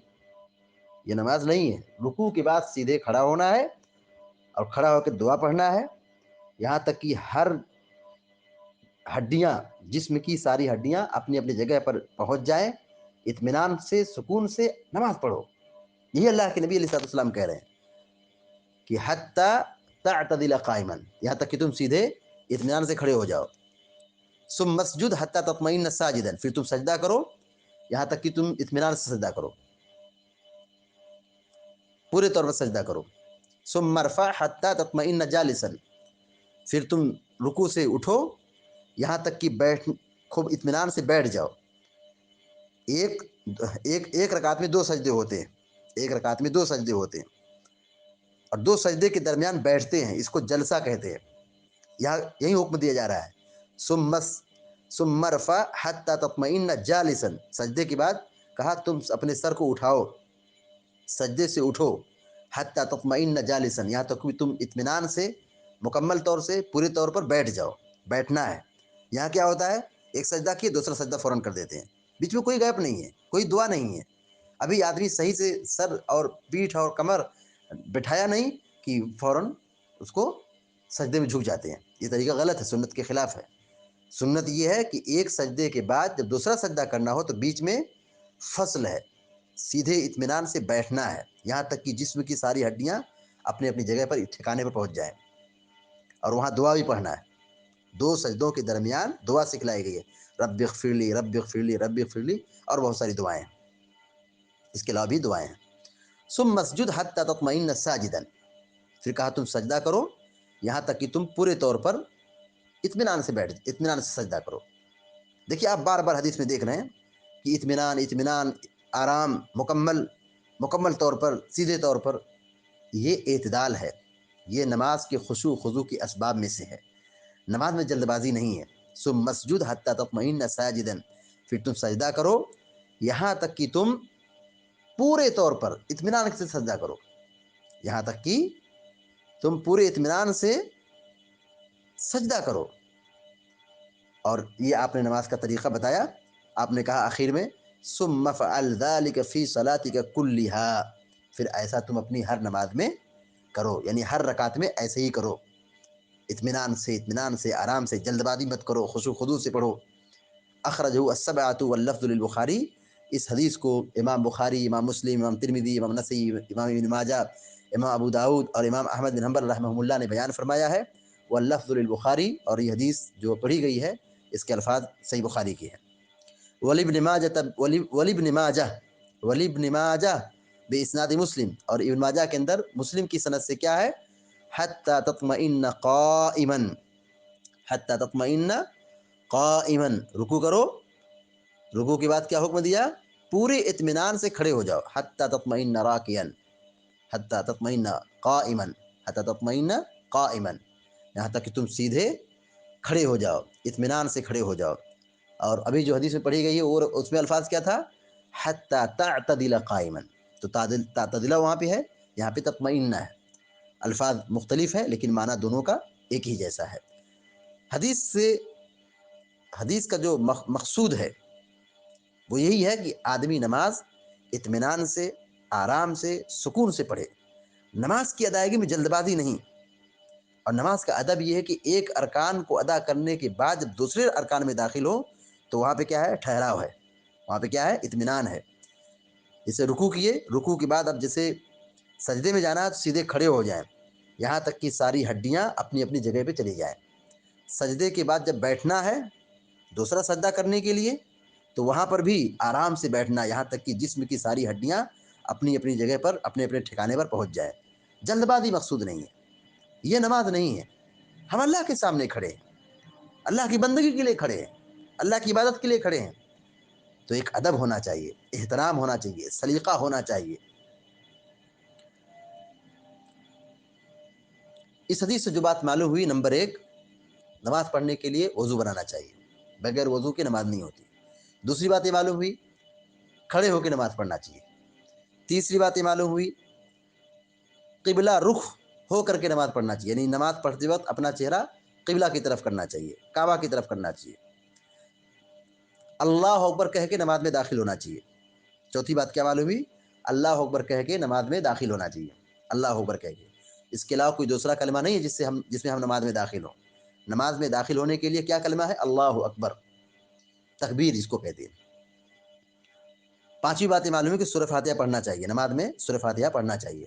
یہ نماز نہیں ہے۔ رکوع کے بعد سیدھے کھڑا ہونا ہے اور کھڑا ہو کے دعا پڑھنا ہے، یہاں تک کہ ہر ہڈیاں، جسم کی ساری ہڈیاں اپنی اپنی جگہ پر پہنچ جائیں، اطمینان سے، سکون سے نماز پڑھو۔ یہی اللہ کے نبی علیہ الصلوۃ والسلام کہہ رہے ہیں کہ حتی تعتدل قائما، یہاں تک کہ تم سیدھے اطمینان سے کھڑے ہو جاؤ۔ ثم مسجد حتی تطمئن ساجدا، پھر تم سجدہ کرو یہاں تک کہ تم اطمینان سے سجدہ کرو، پورے طور پر سجدہ کرو۔ ثم ارفع حتی تطمئن جالسا، پھر تم رکوع سے اٹھو یہاں تک کہ خوب اطمینان سے بیٹھ جاؤ۔ ایک رکعت میں 2 سجدے ہوتے ہیں، ایک رکعت میں 2 سجدے ہوتے ہیں، اور 2 سجدے کے درمیان بیٹھتے ہیں، اس کو جلسہ کہتے ہیں۔ یہاں یہی حکم دیا جا رہا ہے، ثم ارفع حتی تطمئن جالسا، سجدے کے بعد کہا تم اپنے سر کو اٹھاؤ، سجدے سے اٹھو، حتی تطمئن جالسا، یہاں تک کہ تم اطمینان سے، مکمل طور سے، پورے طور پر بیٹھ جاؤ، بیٹھنا ہے۔ یہاں کیا ہوتا ہے، ایک سجدہ کیے دوسرا سجدہ فوراً کر دیتے ہیں، بیچ میں کوئی گیپ نہیں ہے، کوئی دعا نہیں ہے، ابھی آدمی صحیح سے سر اور پیٹھ اور کمر بٹھایا نہیں کہ فوراً اس کو سجدے میں جھک جاتے ہیں۔ یہ طریقہ غلط ہے، سنت کے خلاف ہے۔ سنت یہ ہے کہ ایک سجدے کے بعد جب دوسرا سجدہ کرنا ہو تو بیچ میں فصل ہے، سیدھے اطمینان سے بیٹھنا ہے یہاں تک کہ جسم کی ساری ہڈیاں اپنی اپنی جگہ پر ٹھکانے پر پہنچ جائیں۔ اور وہاں دعا بھی پڑھنا ہے. 2 سجدوں کے درمیان دعا سکھلائی گئی ہے. رب اغفر لی رب اغفر لی رب اغفر لی، اور بہت ساری دعائیں ہیں. اس کے علاوہ بھی دعائیں ہیں. ثم مسجد حتی تطمئن ساجدا، پھر کہا تم سجدہ کرو یہاں تک کہ تم پورے طور پر اطمینان سے سجدہ کرو. دیکھیے آپ بار بار حدیث میں دیکھ رہے ہیں کہ اطمینان، آرام، مکمل طور پر، سیدھے طور پر. یہ اعتدال ہے. یہ نماز کے خشوع خضوع کے اسباب میں سے ہے. نماز میں جلد بازی نہیں ہے. ثم مسجد حتی تطمئن ساجدا، پھر تم سجدہ کرو یہاں تک کہ تم پورے طور پر اطمینان سے سجدہ کرو، یہاں تک کہ تم پورے اطمینان سے سجدہ کرو. اور یہ آپ نے نماز کا طریقہ بتایا. آپ نے کہا آخر میں ثم فعل ذلك فی صلاتک کلھا، پھر ایسا تم اپنی ہر نماز میں کرو، یعنی ہر رکعت میں ایسے ہی کرو، اطمینان سے، آرام سے، جلد بازی مت کرو، خشوع خضوع سے پڑھو. اخرجہ السبعۃ واللفظ للبخاری، اس حدیث کو امام بخاری، امام مسلم، امام ترمذی، امام نسائی، امام ابن ماجہ، امام ابو داؤد اور امام احمد بن حنبل رحمہ اللہ نے بیان فرمایا ہے. واللفظ للبخاری، اور یہ حدیث جو پڑھی گئی ہے اس کے الفاظ صحیح بخاری کے ہیں. ولابن ماجہ باسناد مسلم، اور ابن ماجہ کے اندر مسلم کی سند سے کیا ہے؟ حتی تطمئن قائما، حتی تطمئن قائما، رکوع کرو، رکوع کے بعد کیا حکم دیا؟ پورے اطمینان سے کھڑے ہو جاؤ. حتی تطمئن راکعا، حتی تطمئن قائما، حتی تطمئن قائما، یہاں تک کہ تم سیدھے کھڑے ہو جاؤ، اطمینان سے کھڑے ہو جاؤ. اور ابھی جو حدیث میں پڑھی گئی ہے اور اس میں الفاظ کیا تھا؟ حتی تعتدل قائما. تو تعتدل وہاں پہ ہے، یہاں پہ تطمئن ہے. الفاظ مختلف ہیں لیکن معنی دونوں کا ایک ہی جیسا ہے. حدیث کا جو مقصود ہے وہ یہی ہے کہ آدمی نماز اطمینان سے، آرام سے، سکون سے پڑھے. نماز کی ادائیگی میں جلد بازی نہیں. اور نماز کا ادب یہ ہے کہ ایک ارکان کو ادا کرنے کے بعد جب دوسرے ارکان میں داخل ہو تو وہاں پہ کیا ہے؟ ٹھہراؤ ہے، وہاں پہ کیا ہے؟ اطمینان ہے. جیسے رکوع کیے، رکوع کے بعد اب جیسے سجدے میں جانا ہے تو سیدھے کھڑے ہو جائیں یہاں تک کہ ساری ہڈیاں اپنی اپنی جگہ پہ چلی جائیں. سجدے کے بعد جب بیٹھنا ہے دوسرا سجدہ کرنے کے لیے تو وہاں پر بھی آرام سے بیٹھنا یہاں تک کہ جسم کی ساری ہڈیاں اپنی اپنی جگہ پر، اپنے اپنے ٹھکانے پر پہنچ جائیں. جلد بازی مقصود نہیں ہے، یہ نماز نہیں ہے. ہم اللہ کے سامنے کھڑے ہیں، اللہ کی بندگی کے لیے کھڑے ہیں، اللہ کی عبادت کے لیے کھڑے ہیں. تو ایک ادب ہونا چاہیے، احترام ہونا چاہیے، سلیقہ ہونا چاہیے. اس حدیث سے جو بات معلوم ہوئی، نمبر 1، نماز پڑھنے کے لیے وضو بنانا چاہیے، بغیر وضو کے نماز نہیں ہوتی. دوسری بات یہ معلوم ہوئی کھڑے ہو کے نماز پڑھنا چاہیے. تیسری بات یہ معلوم ہوئی قبلہ رخ ہو کر کے نماز پڑھنا چاہیے، یعنی نماز پڑھتے وقت اپنا چہرہ قبلہ کی طرف کرنا چاہیے، کعبہ کی طرف کرنا چاہیے. اللہ اکبر کہہ کے نماز میں داخل ہونا چاہیے. چوتھی بات کیا معلوم ہوئی؟ اللہ اکبر کہہ کے نماز میں داخل ہونا چاہیے، اللہ اکبر کہہ کے. اس کے علاوہ کوئی دوسرا کلمہ نہیں ہے جس میں ہم نماز میں داخل ہوں. نماز میں داخل ہونے کے لیے کیا کلمہ ہے؟ اللہ اکبر، تکبیر جس کو کہتے ہیں. پانچویں بات یہ معلوم ہے کہ سورہ فاتحہ پڑھنا چاہیے، نماز میں سورہ فاتحہ پڑھنا چاہیے.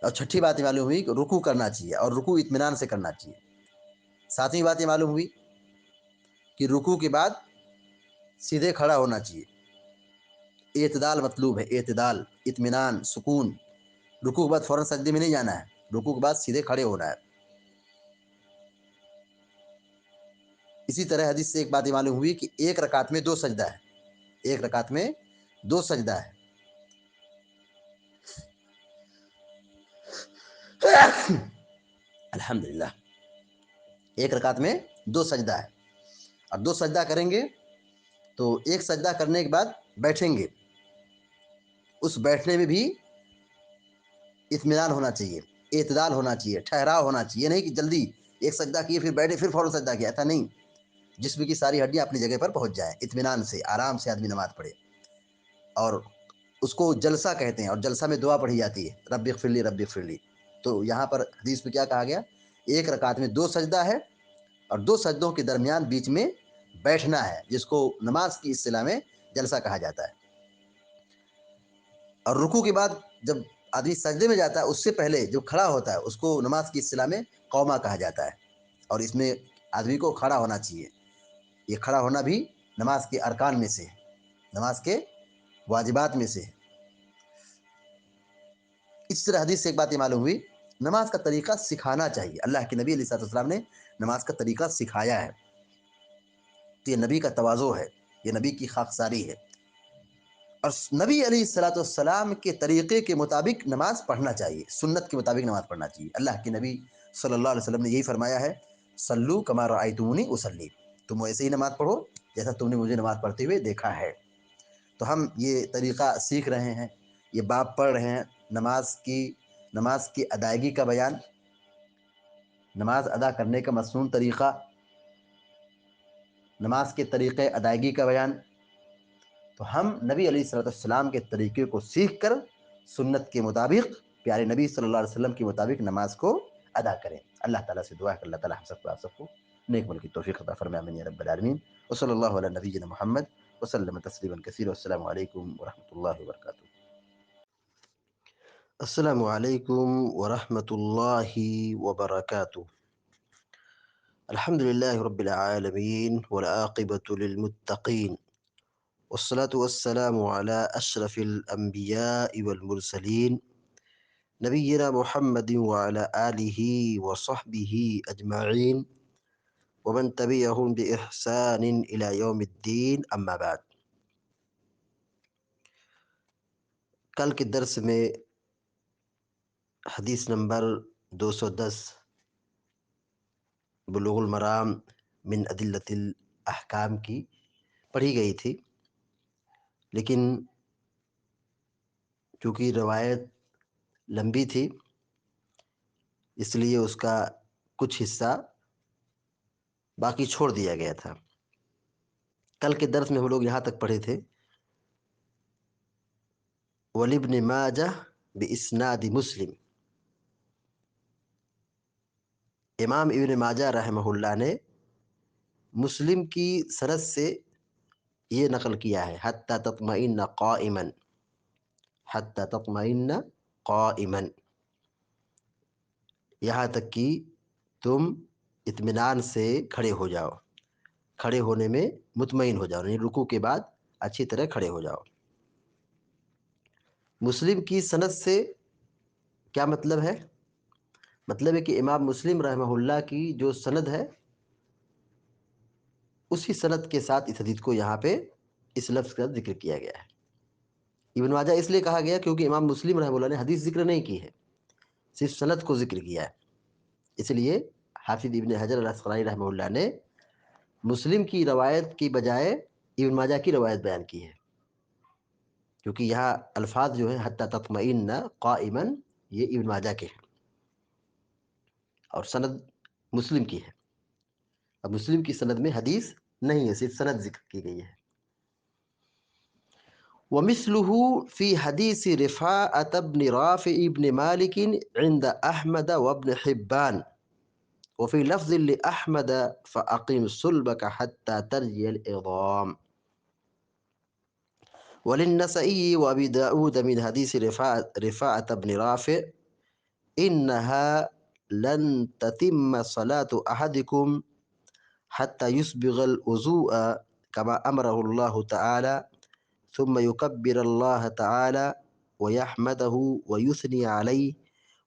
اور چھٹی بات یہ معلوم ہوئی کہ رکوع کرنا چاہیے، اور رکوع اطمینان سے کرنا چاہیے. ساتویں بات یہ معلوم ہوئی کہ رکوع کے بعد سیدھے کھڑا ہونا چاہیے. اعتدال مطلوب ہے، اعتدال، اطمینان، سکون. رکوع کے بعد فوراً سجدے میں نہیں جانا ہے، رکوع کے بعد سیدھے کھڑے ہونا ہے. اسی طرح حدیث سے ایک بات یہ معلوم ہوئی کہ ایک رکعت میں 2 سجدہ ہے، ایک رکعت میں 2 سجدہ ہے. الحمدللہ، ایک رکعت میں 2 سجدہ ہے. اور 2 سجدہ کریں گے تو ایک سجدہ کرنے کے بعد بیٹھیں گے، اس بیٹھنے میں بھی اطمینان ہونا چاہیے، اعتدال ہونا چاہیے، ٹھہراؤ ہونا چاہیے. یہ نہیں کہ جلدی ایک سجدہ کیے پھر بیٹھے پھر فوراً سجدہ کیا، ایسا نہیں. جسم کی ساری ہڈیاں اپنی جگہ پر پہنچ جائیں، اطمینان سے، آرام سے آدمی نماز پڑھے. اور اس کو جلسہ کہتے ہیں، اور جلسہ میں دعا پڑھی جاتی ہے، رب اغفر لی رب اغفر لی. تو یہاں پر حدیث میں کیا کہا گیا؟ ایک رکعت میں 2 سجدہ ہے، اور 2 سجدوں کے درمیان بیچ میں بیٹھنا ہے، جس کو نماز کی اصطلاح میں جلسہ کہا جاتا ہے. اور رکوع کے بعد جب آدمی سجدے میں جاتا ہے اس سے پہلے جو کھڑا ہوتا ہے اس کو نماز کی اصطلاح میں قومہ کہا جاتا ہے، اور اس میں آدمی کو کھڑا ہونا چاہیے. یہ کھڑا ہونا بھی نماز کے ارکان میں سے ہے، نماز کے واجبات میں سے ہے. اس طرح حدیث سے ایک بات یہ معلوم ہوئی، نماز کا طریقہ سکھانا چاہیے. اللہ کے نبی علیہ الصلوۃ والسلام نے نماز کا طریقہ سکھایا ہے، تو یہ نبی کا تواضع ہے، یہ نبی کی خاکساری ہے. اور نبی علیہ الصلوۃ والسلام کے طریقے کے مطابق نماز پڑھنا چاہیے، سنت کے مطابق نماز پڑھنا چاہیے. اللہ کے نبی صلی اللہ علیہ وسلم نے یہی فرمایا ہے، صلو کما رأیتمونی اصلی، تم ایسے ہی نماز پڑھو جیسا تم نے مجھے نماز پڑھتے ہوئے دیکھا ہے. تو ہم یہ طریقہ سیکھ رہے ہیں، یہ باب پڑھ رہے ہیں، نماز کی ادائیگی کا بیان، نماز ادا کرنے کا مسنون طریقہ، نماز کے طریقے ادائیگی کا بیان. تو ہم نبی علیہ الصلوۃ والسلام کے طریقے کو سیکھ کر سنت کے مطابق پیارے نبی صلی اللہ علیہ وسلم کے مطابق نماز کو ادا کریں. اللہ تعالیٰ سے دعا ہے کہ اللہ تعالیٰ ہم سب کو آپ سب کو نیک عمل کی توفیق عطا فرمائے، آمین یا رب العالمین. وصلی اللہ علی نبینا محمد وسلم تسلیما کثیرا. السلام علیکم ورحمۃ اللہ وبرکاتہ. السلام علیکم ورحمۃ اللہ وبرکاتہ. الحمد للہ رب العالمین والعاقبۃ للمتقین والصلاة والسلام على اشرف الانبیاء والمرسلین نبینا محمد وعلى آلہ وصحبہ اجمعین ومن تبعهم بإحسان إلى يوم الدین. اما بعد. کل کے درس میں حدیث نمبر 210 بلوغ المرام من ادلۃ الاحکام کی پڑھی گئی تھی، لیکن چونکہ روایت لمبی تھی اس لیے اس کا کچھ حصہ باقی چھوڑ دیا گیا تھا. کل کے درس میں ہم لوگ یہاں تک پڑھے تھے، وَلِابْنِ مَاجَہ بِإِسْنَادِ مسلم. امام ابن ماجہ رحمہ اللہ نے مسلم کی سند سے یہ نقل کیا ہے، حتی تطمئن قائما، حتی تطمئن قائما، یہاں تک کہ تم اطمینان سے کھڑے ہو جاؤ، کھڑے ہونے میں مطمئن ہو جاؤ، یعنی رکوع کے بعد اچھی طرح کھڑے ہو جاؤ. مسلم کی سند سے کیا مطلب ہے؟ مطلب ہے کہ امام مسلم رحمہ اللہ کی جو سند ہے اسی سند کے ساتھ اس حدیث کو یہاں پہ اس لفظ کا ذکر کیا گیا ہے. ابن ماجہ اس لیے کہا گیا کیونکہ امام مسلم رحمہ اللہ نے حدیث ذکر نہیں کی ہے، صرف سند کو ذکر کیا ہے. اس لیے حافظ ابن حجر العسقلانی رحمہ اللہ نے مسلم کی روایت کی بجائے ابن ماجہ کی روایت بیان کی ہے، کیونکہ یہاں الفاظ جو ہیں حتی تطمئن قائما یہ ابن ماجہ کے ہیں اور سند مسلم کی ہے. اب مسلم کی سند میں حدیث نہیں ہے، صرف سند ذکر کی گئی ہے. ومثله في حديث رفاعة بن رافع بن مالك عند أحمد وابن حبان، وفي لفظ لأحمد فأقم صلبك حتى ترجي العظام. وللنسائي وأبي داود من حديث رفاعة بن رافع إنها لن تتم صلاة أحدكم حتى يسبغ الوضوء كما أمره الله تعالى ثم يكبر الله تعالى ويحمده ويثني عليه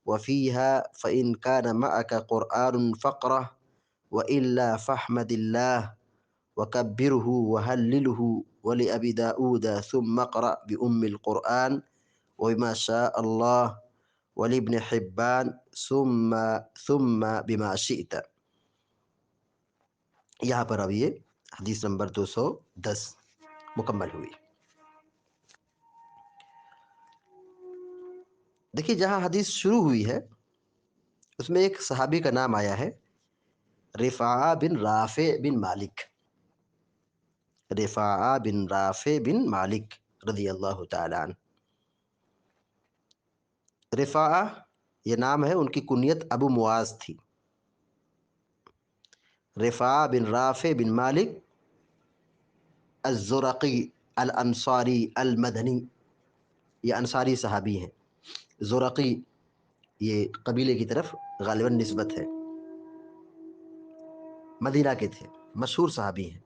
وفيها فإن كان معك قرآن فاقرأ وإلا فاحمد الله وكبره وهلله. ولأبي داود ثم اقرأ بأم القرآن وبما شاء الله. ولابن حبان ثم بما شئت. یہاں پر اب یہ حدیث نمبر 210 مکمل ہوئی. دیکھیے جہاں حدیث شروع ہوئی ہے اس میں ایک صحابی کا نام آیا ہے، رفاعہ بن رافع بن مالک، رفاعہ بن رافع بن مالک رضی اللہ تعالی عنہ. رفاعہ یہ نام ہے، ان کی کنیت ابو معاذ تھی. رفاعہ بن رافع بن مالک الزرقی الانصاری المدنی، یہ انصاری صحابی ہیں. زرقی یہ قبیلے کی طرف غالباً نسبت ہے، مدینہ کے تھے، مشہور صحابی ہیں.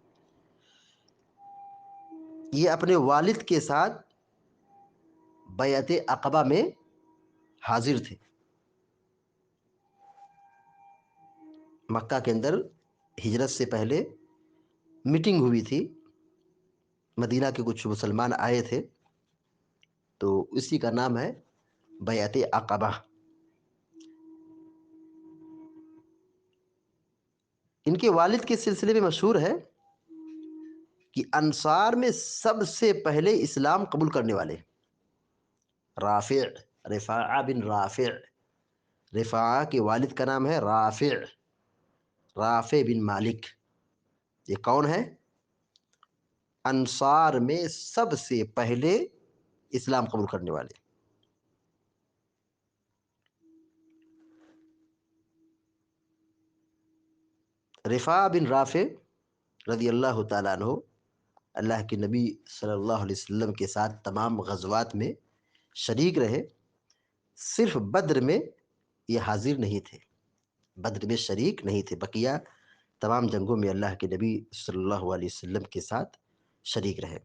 یہ اپنے والد کے ساتھ بیعت عقبہ میں حاضر تھے. مکہ کے اندر ہجرت سے پہلے میٹنگ ہوئی تھی، مدینہ کے کچھ مسلمان آئے تھے، تو اسی کا نام ہے بیعت عقبہ. ان کے والد کے سلسلے میں مشہور ہے کہ انصار میں سب سے پہلے اسلام قبول کرنے والے رافع، رفاعہ بن رافع. رفاعہ کے والد کا نام ہے رافع، رافع بن مالک. یہ کون ہے؟ انصار میں سب سے پہلے اسلام قبول کرنے والے. رفاعہ بن رافع رضی اللہ تعالیٰ عنہ اللہ کے نبی صلی اللہ علیہ وسلم کے ساتھ تمام غزوات میں شریک رہے. صرف بدر میں یہ حاضر نہیں تھے، بدر میں شریک نہیں تھے، بقیہ تمام جنگوں میں اللہ کے نبی صلی اللہ علیہ وسلم کے ساتھ شریک رہے.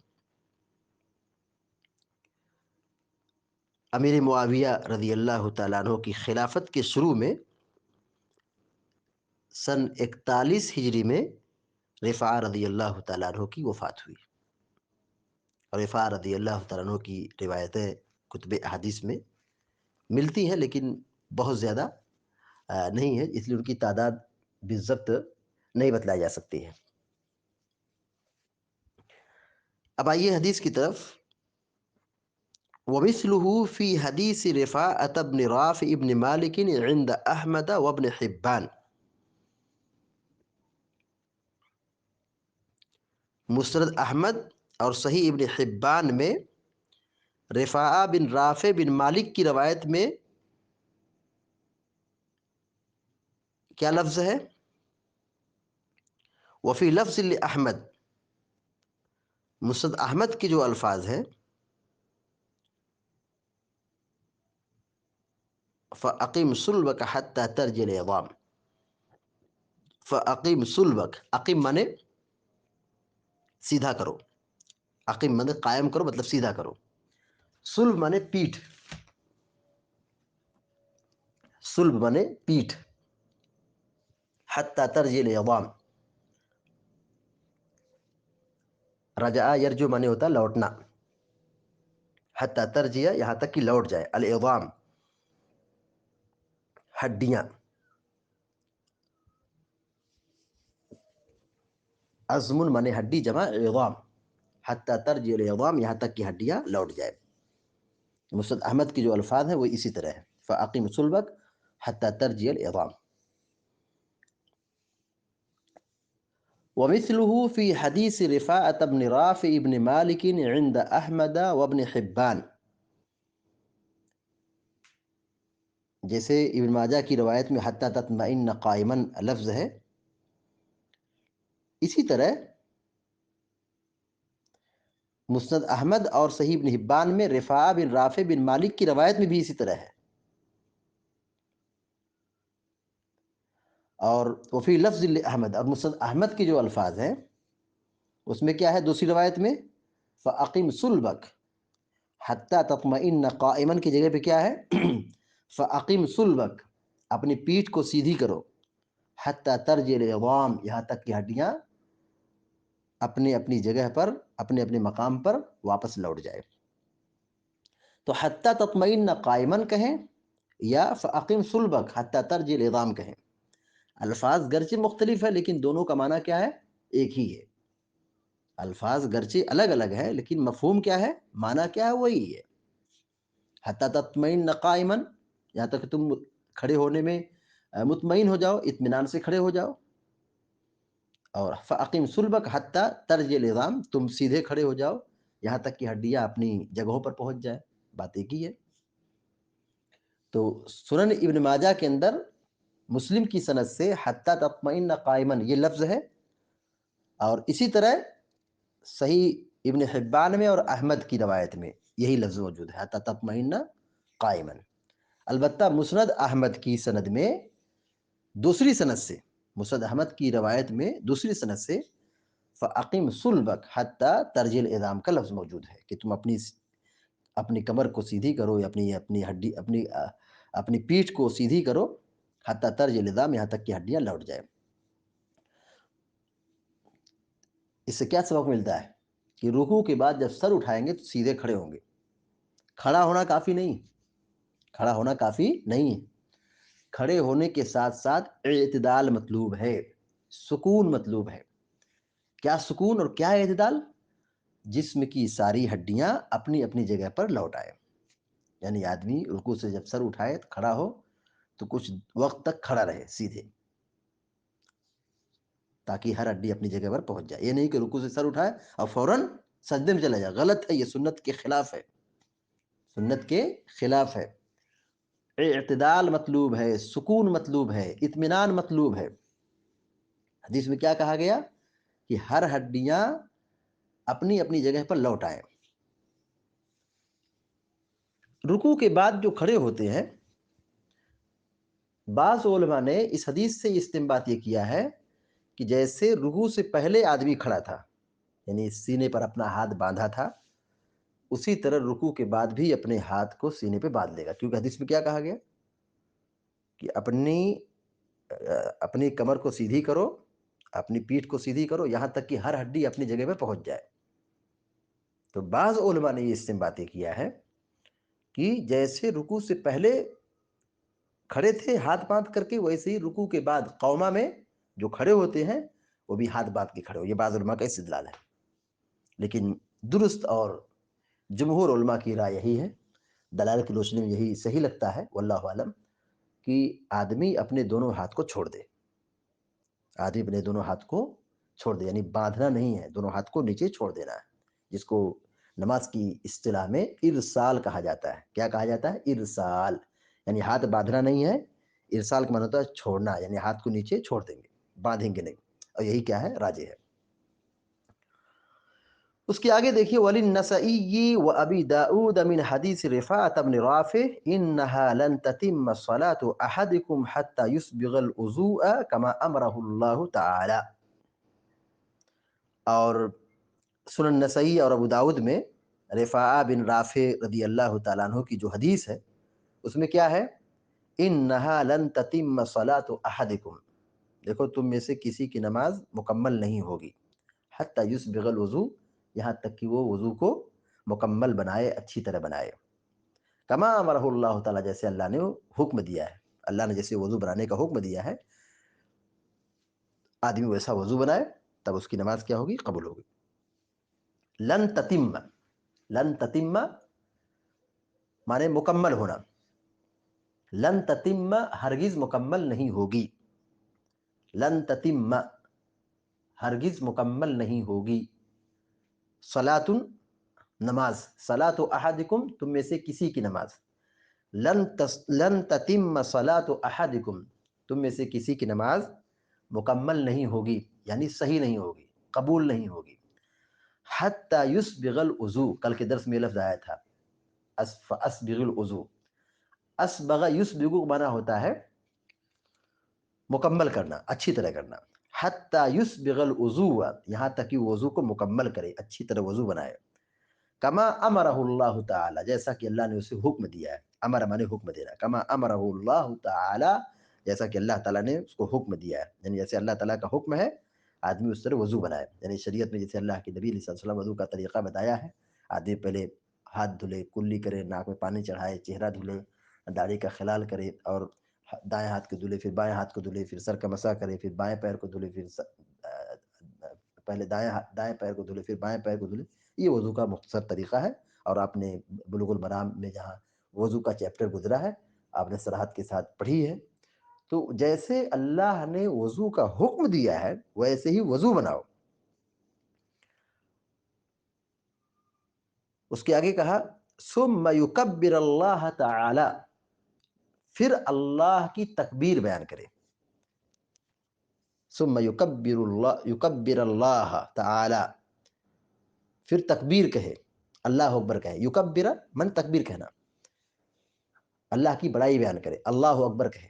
امیر معاویہ رضی اللہ تعالیٰ عنہ کی خلافت کے شروع میں سن 41 ہجری میں رفاعہ رضی اللہ تعالیٰ عنہ کی وفات ہوئی. اور رفاعہ رضی اللہ تعالیٰ عنہ کی روایتیں کتب احادیث میں ملتی ہیں، لیکن بہت زیادہ نہیں ہے، اس لیے ان کی تعداد بالضبط نہیں بتلائی جا سکتی ہے. اب آئیے حدیث کی طرف. ومثله في حديث رفاعة بن رافع بن مالك عند أحمد وابن حبان. مسند احمد اور صحیح ابن حبان میں رفاعہ بن رافع بن مالک کی روایت میں کیا لفظ ہے؟ وفی لفظ احمد. مسند احمد کے جو الفاظ ہیں فَأَقِمْ صُلْبَكَ حَتَّى تَرْجِعَ الْعِظَامُ. فَأَقِمْ صُلْبَكَ، اقیم مانے سیدھا کرو، اقیم مانے قائم کرو، مطلب سیدھا کرو. صلب مانے پیٹھ، صلب مانے پیٹھ. حَتَّى تَرْجِعَ الْعِظَامُ، رجع یرجو مانے ہوتا لوٹنا. حتی ترجیہ یہاں تک کہ لوٹ جائے. العظام ہڈیاں، عظم مانے ہڈی جمع عظام. حتی ترجیہ العظام یہاں تک کہ ہڈیاں لوٹ جائے. مسند احمد کی جو الفاظ ہیں وہ اسی طرح ہے. فاقم صلبک حتی ترجیہ العظام. ومثله في حديث رفاعة بن رافع بن مالك عند أحمد وابن حبان. جیسے ابن ماجہ کی روایت میں حتی تطمئن قائمن لفظ ہے، اسی طرح مسند احمد اور صحیح ابن حبان میں رفاعہ بن رافع بن مالک کی روایت میں بھی اسی طرح ہے. اور وفی لفظ احمد، اور مسند احمد کے جو الفاظ ہیں اس میں کیا ہے دوسری روایت میں؟ فَأَقِمْ صُلْبَكَ حَتَّى تَطْمَئِنَّ قَائِمًا کی جگہ پہ کیا ہے؟ فَأَقِمْ صُلْبَكَ، اپنی پیٹھ کو سیدھی کرو. حَتَّى تَرْجِعَ الْعِظَامُ، یہاں تک کہ ہڈیاں اپنی اپنی جگہ پر، اپنے اپنے مقام پر واپس لوٹ جائے. تو حَتَّى تَطْمَئِنَّ قَائِمًا کہیں یا فَأَقِمْ صُلْبَكَ حَتَّى تَرْجِعَ الْعِظَامُ کہیں. الفاظ گرچہ مختلف ہے لیکن دونوں کا معنی کیا ہے؟ ایک ہی ہے. الفاظ گرچہ الگ الگ ہے لیکن مفہوم کیا ہے؟ معنی کیا ہے؟ وہی ہے. حَتَّى تَطْمَئِنَّ قَائِمًا، یہاں تک کہ تم کھڑے ہونے میں مطمئن ہو جاؤ، اطمینان سے کھڑے ہو جاؤ. اور فَأَقِمْ صُلْبَكَ حَتَّى تَرْجِعَ الْعِظَامُ، تم سیدھے کھڑے ہو جاؤ یہاں تک کہ ہڈیاں اپنی جگہوں پر پہنچ جائے. بات ایک ہی ہے. تو سنن ابن ماجہ کے اندر مسلم کی سند سے حتی تطمئن قائمن یہ لفظ ہے، اور اسی طرح صحیح ابن حبان میں اور احمد کی روایت میں یہی لفظ موجود ہے، حتی تطمئن قائمن. البتہ مسند احمد کی سند میں دوسری سند سے، مسند احمد کی روایت میں دوسری سند سے فَأَقِمْ صُلْبَكَ حَتَّى تَرْجِعَ الْعِظَامَ کا لفظ موجود ہے کہ تم اپنی کمر کو سیدھی کرو، یا اپنی ہڈی اپنی پیٹھ کو سیدھی کرو، حتیٰ ترجع العظام، یہاں تک کہ ہڈیاں لوٹ جائیں۔ اس سے کیا سبق ملتا ہے کہ رکوع کے بعد جب سر اٹھائیں گے تو سیدھے کھڑے ہوں گے۔ کھڑا ہونا کافی نہیں، کھڑا ہونا کافی نہیں ہے، کھڑے ہونے کے ساتھ ساتھ اعتدال مطلوب ہے، سکون مطلوب ہے۔ کیا سکون اور کیا اعتدال؟ جسم کی ساری ہڈیاں اپنی اپنی جگہ پر لوٹ آئے، یعنی آدمی رکوع سے جب سر اٹھائے کھڑا ہو تو کچھ وقت تک کھڑا رہے سیدھے، تاکہ ہر ہڈی اپنی جگہ پر پہنچ جائے۔ یہ نہیں کہ رکوع سے سر اٹھائے اور فوراً سجدے میں چلا جائے، غلط ہے، یہ سنت کے خلاف ہے، سنت کے خلاف ہے۔ اعتدال مطلوب ہے، سکون مطلوب ہے، اطمینان مطلوب ہے۔ حدیث میں کیا کہا گیا کہ ہر ہڈیاں اپنی اپنی جگہ پر لوٹ آئیں۔ رکوع کے بعد جو کھڑے ہوتے ہیں، بعض علماء نے اس حدیث سے استنباط یہ کیا ہے کہ جیسے رکوع سے پہلے آدمی کھڑا تھا، یعنی سینے پر اپنا ہاتھ باندھا تھا، اسی طرح رکوع کے بعد بھی اپنے ہاتھ کو سینے پہ باندھ لے گا، کیونکہ حدیث میں کیا کہا گیا کہ اپنی کمر کو سیدھی کرو، اپنی پیٹھ کو سیدھی کرو، یہاں تک کہ ہر ہڈی اپنی جگہ پہ پہنچ جائے۔ تو بعض علماء نے یہ استنباط کیا ہے کہ جیسے رکوع سے پہلے کھڑے تھے ہاتھ باندھ کر کے، ویسے ہی رکوع کے بعد قومہ میں جو کھڑے ہوتے ہیں وہ بھی ہاتھ باندھ کے کھڑے ہو۔ یہ بعض علماء کا استدلال ہے، لیکن درست اور جمہور علماء کی رائے یہی ہے، دلائل کی روشنی میں یہی صحیح لگتا ہے واللہ عالم، کہ آدمی اپنے دونوں ہاتھ کو چھوڑ دے، آدمی اپنے دونوں ہاتھ کو چھوڑ دے، یعنی باندھنا نہیں ہے، دونوں ہاتھ کو نیچے چھوڑ دینا ہے، جس کو نماز کی اصطلاح میں ارسال کہا جاتا ہے۔ کیا کہا جاتا ہے؟ ارسال، یعنی ہاتھ باندھنا نہیں ہے، ارسال کا معنی ہوتا ہے چھوڑنا، یعنی ہاتھ کو نیچے چھوڑ دیں گے، باندھیں گے نہیں، اور یہی کیا ہے؟ راجح ہے۔ اس کے آگے دیکھیے وَلِلنَّسَائِيِّ وَأَبِي دَاؤُودَ مِنْ حَدِيثِ رِفَاعَةَ بْنِ رَافِعٍ إِنَّهَا لَن تَتِمَّ الصَّلَاةُ أَحَدِكُمْ حَتَّى يُسْبِغَ الْوُضُوءَ كَمَا أَمَرَهُ اللَّهُ تَعَالَى۔ اور سنن نسائی اور ابو داؤد میں رفاعہ بن رافع رضی اللہ تعالیٰ عنہ کی جو حدیث ہے، اس میں کیا ہے؟ إِنَّهَا لَن تَتِمَّ صَلَاةُ أَحَدِكُمْ، دیکھو تم میں سے کسی کی نماز مکمل نہیں ہوگی، حتی یسبغ الوضو، یہاں تک کہ وہ وضو کو مکمل بنائے، اچھی طرح بنائے، کما امرہ اللہ تعالیٰ، جیسے اللہ نے حکم دیا ہے، اللہ نے جیسے وضو بنانے کا حکم دیا ہے، آدمی ویسا وضو بنائے تب اس کی نماز کیا ہوگی؟ قبول ہوگی۔ لن تتم، لن تتم مانے مکمل ہونا، لن تتم ہرگز مکمل نہیں ہوگی، لن تتم ہرگز مکمل نہیں ہوگی، صلاۃ نماز، صلاۃ احدکم تم میں سے کسی کی نماز، لن تتم صلاۃ احدکم تم میں سے کسی کی نماز مکمل نہیں ہوگی، یعنی صحیح نہیں ہوگی، قبول نہیں ہوگی، حتی یسبغ الوضو، کل کے درس میں یہ لفظ آیا تھا فاسبغ الوضو، اسبغ یسبغ معنی ہوتا ہے مکمل کرنا، اچھی طرح کرنا، حتی یسبغ الوضو، یہاں تک کہ وضو کو مکمل کرے، اچھی طرح وضو بنائے، کما امرہ اللہ تعالی، جیسا کہ اللہ نے اسے حکم دیا ہے، امر مانے حکم دینا، کما امرہ اللہ تعالی، جیسا کہ اللہ تعالیٰ نے اس کو حکم دیا ہے، یعنی جیسے اللہ تعالیٰ کا حکم ہے آدمی اس طرح وضو بنائے، یعنی شریعت میں جیسے اللہ کے نبی علیہ الصلوۃ والسلام وضو کا طریقہ بتایا ہے، آدمی پہلے ہاتھ دھلے، کلی کرے، ناک میں پانی چڑھائے، چہرہ دھلے، داڑھی کا خلال کرے، اور دائیں ہاتھ کو دھلے، پھر بائیں ہاتھ کو دھلے، پھر سر کا مسح کرے، پھر بائیں پیر کو دھلے، پھر پہلے دائیں پیر کو دھلے، پھر بائیں پیر کو دھلے، یہ وضو کا مختصر طریقہ ہے، اور آپ نے بلوغ المرام میں جہاں وضو کا چیپٹر گزرا ہے آپ نے صراحت کے ساتھ پڑھی ہے۔ تو جیسے اللہ نے وضو کا حکم دیا ہے ویسے ہی وضو بناؤ۔ اس کے آگے کہا ثم یکبر اللہ تعالی، پھر اللہ کی تکبیر بیان کرے، ثم یکبر اللہ تعالی، پھر تکبیر کہے، اللہ اکبر کہے، یکبر من تکبیر کہنا، اللہ کی بڑائی بیان کرے، اللہ اکبر کہے.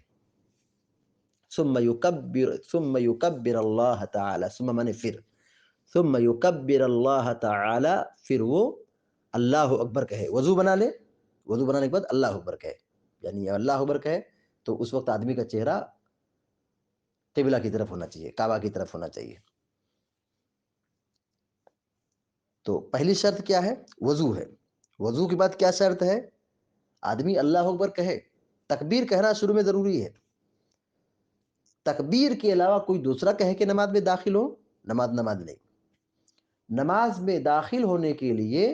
ثم یکبر اللہ تعالی، ثم مانے پھر، ثم یکبر اللہ تعالی، پھر وہ اللہ اکبر کہے. وضو بنا لے، وضو بنانے کے بعد اللہ اکبر کہے. یعنی اللہ اکبر کہے تو اس وقت آدمی کا چہرہ قبلہ کی طرف ہونا چاہیے، کعبہ کی طرف ہونا چاہیے. تو پہلی شرط کیا ہے؟ وضو ہے. وضو کے بعد کیا شرط ہے؟ آدمی اللہ اکبر کہے. تکبیر کہنا شروع میں ضروری ہے. تکبیر کے علاوہ کوئی دوسرا کہے کہ نماز میں داخل ہو، نماز نہیں. نماز میں داخل ہونے کے لیے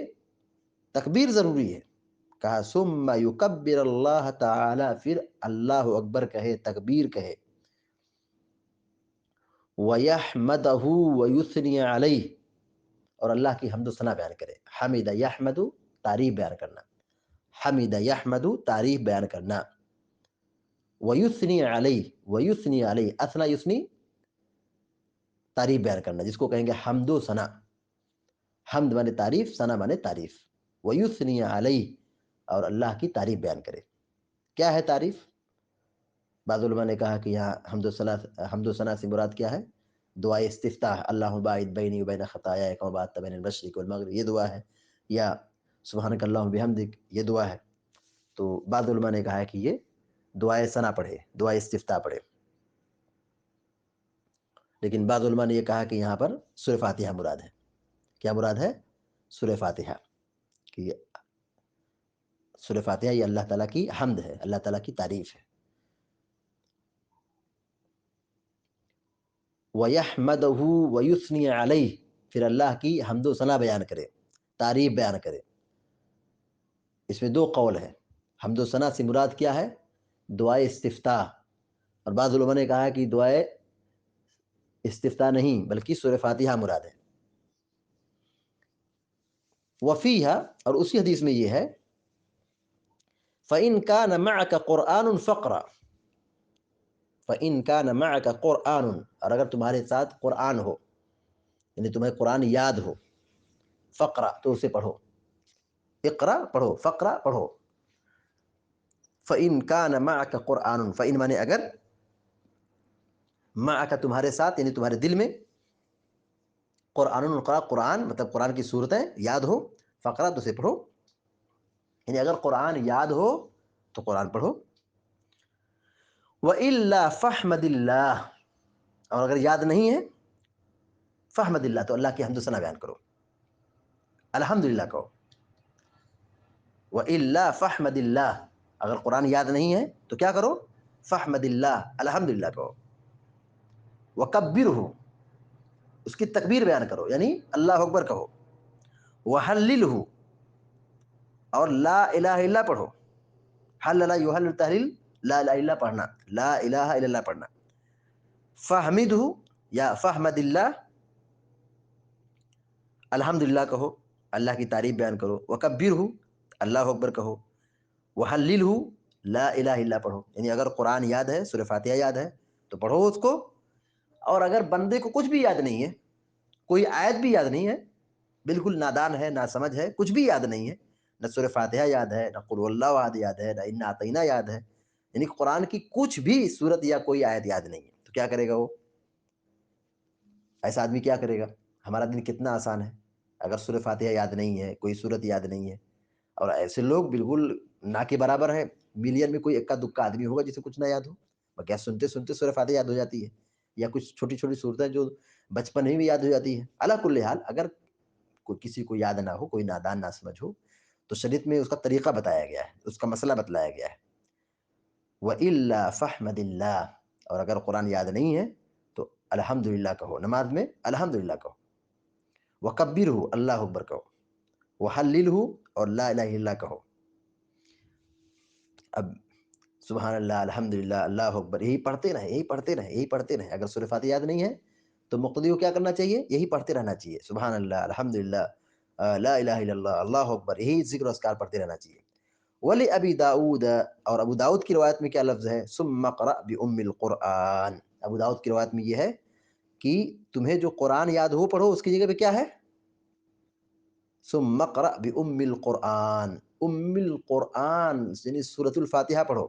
تکبیر ضروری ہے. کہا ثم یکبر اللہ تعالی، پھر اللہ اکبر کہے، تکبیر کہے. وَيَحْمَدَهُ وَيُثْنِيَ عَلَيْهِ، اور اللہ کی حمد و ثنا بیان کرے. حمد یحمد، تعریف بیان کرنا. حمد یحمد، تعریف بیان کرنا. وَيُثْنِي عَلَيْهِ، وَيُثْنِي عَلَيْهِ، اثنا یثنی، تعریف بیان کرنا، جس کو کہیں گے حمد و ثنا. حمد مانے تعریف، ثنا مانے تعریف. وَيُثْنِي عَلَيْهِ، اور اللہ کی تعریف بیان کرے. کیا ہے تعریف؟ بعض علماء نے کہا کہ یہاں حمد و ثنا سے مراد کیا ہے؟ دعائے استفتاح، اللہم باعد بینی و بین خطایائی کما باعدت بین المشرق والمغرب، یہ دعا ہے. یا سبحانک اللہم بحمدک، یہ دعا ہے. تو بعض علماء نے کہا ہے کہ یہ دعائے ثنا پڑھے، دعائے استفتاح پڑھے. لیکن بعض علماء نے یہ کہا کہ یہاں پر سورہ فاتحہ مراد ہے. کیا مراد ہے؟ سورہ فاتحہ. کہ سورہ فاتحہ یہ اللہ تعالیٰ کی حمد ہے، اللہ تعالیٰ کی تعریف ہے. وَيَحْمَدَهُ وَيُثْنِي عَلَيْهِ، پھر اللہ کی حمد و ثنا بیان کرے، تعریف بیان کرے. اس میں دو قول ہے. حمد و ثنا سے مراد کیا ہے؟ دعائے استفتاح. اور بعض علماء نے کہا کہ دعائے استفتاح نہیں بلکہ سورہ فاتحہ مراد ہے. وفیہا، اور اسی حدیث میں یہ ہے فَإِن كَانَ مَعَكَ قُرْآنٌ فَقْرَأْ، فَإِن كَانَ مَعَكَ قُرْآنٌ، اور اگر تمہارے ساتھ قرآن ہو، یعنی تمہیں قرآن یاد ہو، فقرا تو اسے پڑھو. اقرا پڑھو، فقرا پڑھو. فَإِن كَانَ مَعَكَ قُرْآنٌ، فَإِن مانے اگر، مَعَكَ تمہارے ساتھ یعنی تمہارے دل میں، قرآن، قرآن مطلب قرآن کی صورتیں یاد ہو، فقرا تو اسے پڑھو. یعنی اگر قرآن یاد ہو تو قرآن پڑھو. وَإِلَّا فَحْمَدِ اللَّهِ، اور اگر یاد نہیں ہے، فحمد اللہ، تو اللہ کی حمد و ثنا بیان کرو، الحمدللہ کہو. وَإِلَّا فَحْمَدِ اللَّهِ، اگر قرآن یاد نہیں ہے تو کیا کرو؟ فحمد اللہ، الحمدللہ کہو. وَكَبِّرْهُ، اس کی تکبیر بیان کرو، یعنی اللہ اکبر کہو. وَحَلِّلْهُ، اور لا الہ الا پڑھو. حلل یحلل تحلیل، لا الہ الا پڑھنا، لا الہ الا اللہ پڑھنا. فَحْمِدْهُ، یا فحمد اللہ، الحمدللہ کہو، اللہ کی تعریف بیان کرو. وَكَبِّرْهُ، اللہ اکبر کہو. وَحَلِّلْهُ، لا الہ الا پڑھو. یعنی اگر قرآن یاد ہے، سورہ فاتحہ یاد ہے تو پڑھو اس کو. اور اگر بندے کو کچھ بھی یاد نہیں ہے، کوئی آیت بھی یاد نہیں ہے، بالکل نادان ہے، نہ سمجھ ہے، کچھ بھی یاد نہیں ہے، نہ سورہ فاتحہ یاد ہے، نہ قل واللہ احد یاد ہے، نہ انا اعطینہ یاد ہے، یعنی قرآن کی کچھ بھی سورت یا کوئی آیت یاد نہیں ہے، تو کیا کرے گا وہ؟ ایسا آدمی کیا کرے گا؟ ہمارا دن کتنا آسان ہے. اگر سورہ فاتحہ یاد نہیں ہے، کوئی سورت یاد نہیں ہے، اور ایسے لوگ بالکل نہ کے برابر ہیں. ملین میں کوئی اکا دکا آدمی ہوگا جسے کچھ نہ یاد ہو. کیا سنتے سنتے سورہ فاتحہ یاد ہو جاتی ہے، یا کچھ چھوٹی چھوٹی صورتیں جو بچپن میں بھی یاد ہو جاتی ہے. علی کل حال اگر کسی کو یاد نہ ہو، کوئی نادان نہ سمجھ ہو، تو شریعت میں اس کا طریقہ بتایا گیا ہے، اس کا مسئلہ بتلایا گیا ہے. وَإِلَّا فَحْمَدِ اللَّهِ، اور اگر قرآن یاد نہیں ہے تو الحمدللہ کہو، نماز میں الحمدللہ کہو. وَكَبِّرْهُ، اللہ اکبر کہو. وَحَلِّلْهُ، اور لا الہ الا اللہ کہو. اب سبحان اللہ، الحمدللہ، اللہ اکبر، یہی پڑھتے رہیں، یہی پڑھتے رہیں، یہی پڑھتے رہیں. اگر سورہ فاتحہ یاد نہیں ہے تو مقتدی کو کیا کرنا چاہیے؟ یہی پڑھتے رہنا چاہیے. سبحان اللہ، الحمدللہ، لا الہ الا اللہ، اللہ اکبر، یہی ذکر و اذکار پڑھتے رہنا چاہیے. وَلِأَبِي داؤد، اور ابو داؤد کی روایت میں کیا لفظ ہے؟ ثُمَّ اقْرَأْ بِأُمِّ الْقُرْآنِ. ابو داؤد کی روایت میں یہ ہے کہ تمہیں جو قرآن یاد ہو پڑھو، اس کی جگہ پہ کیا ہے؟ ثم اقرأ بأم القرآن، ام القرآن یعنی سورۃ الفاتحہ پڑھو،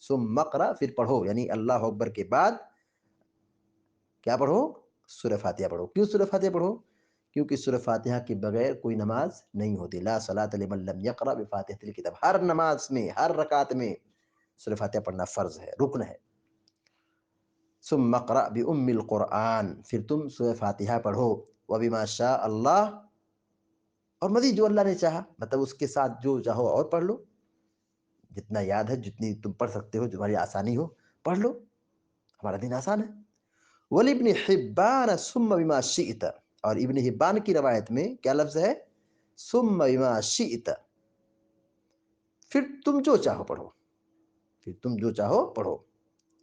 ثم اقرأ پھر پڑھو، یعنی اللہ اکبر کے بعد کیا پڑھو؟ سورہ فاتحہ پڑھو۔ کیوں سورہ فاتحہ پڑھو؟ کیونکہ سورہ فاتحہ کے بغیر کوئی نماز نہیں ہوتی، لا صلاۃ لمن لم یقرأ بفاتحۃ الکتاب، ہر نماز میں ہر رکعت میں سورہ فاتحہ پڑھنا فرض ہے، رکن ہے۔ ثم اقرأ بأم القرآن، پھر تم سورہ فاتحہ پڑھو، وبما شاء اللہ، اور مزید جو اللہ نے چاہا، مطلب اس کے ساتھ جو چاہو اور پڑھ لو، جتنا یاد ہے، جتنی تم پڑھ سکتے ہو، تمہاری آسانی ہو پڑھ لو، ہمارا دین آسان ہے۔ وَلِابْنِ حِبَّانَ ثُمَّ بِمَا شِئْتَ، اور ابن حبان کی روایت میں کیا لفظ ہے؟ ثُمَّ بِمَا شِئْتَ، پھر تم جو چاہو پڑھو، پھر تم جو چاہو پڑھو،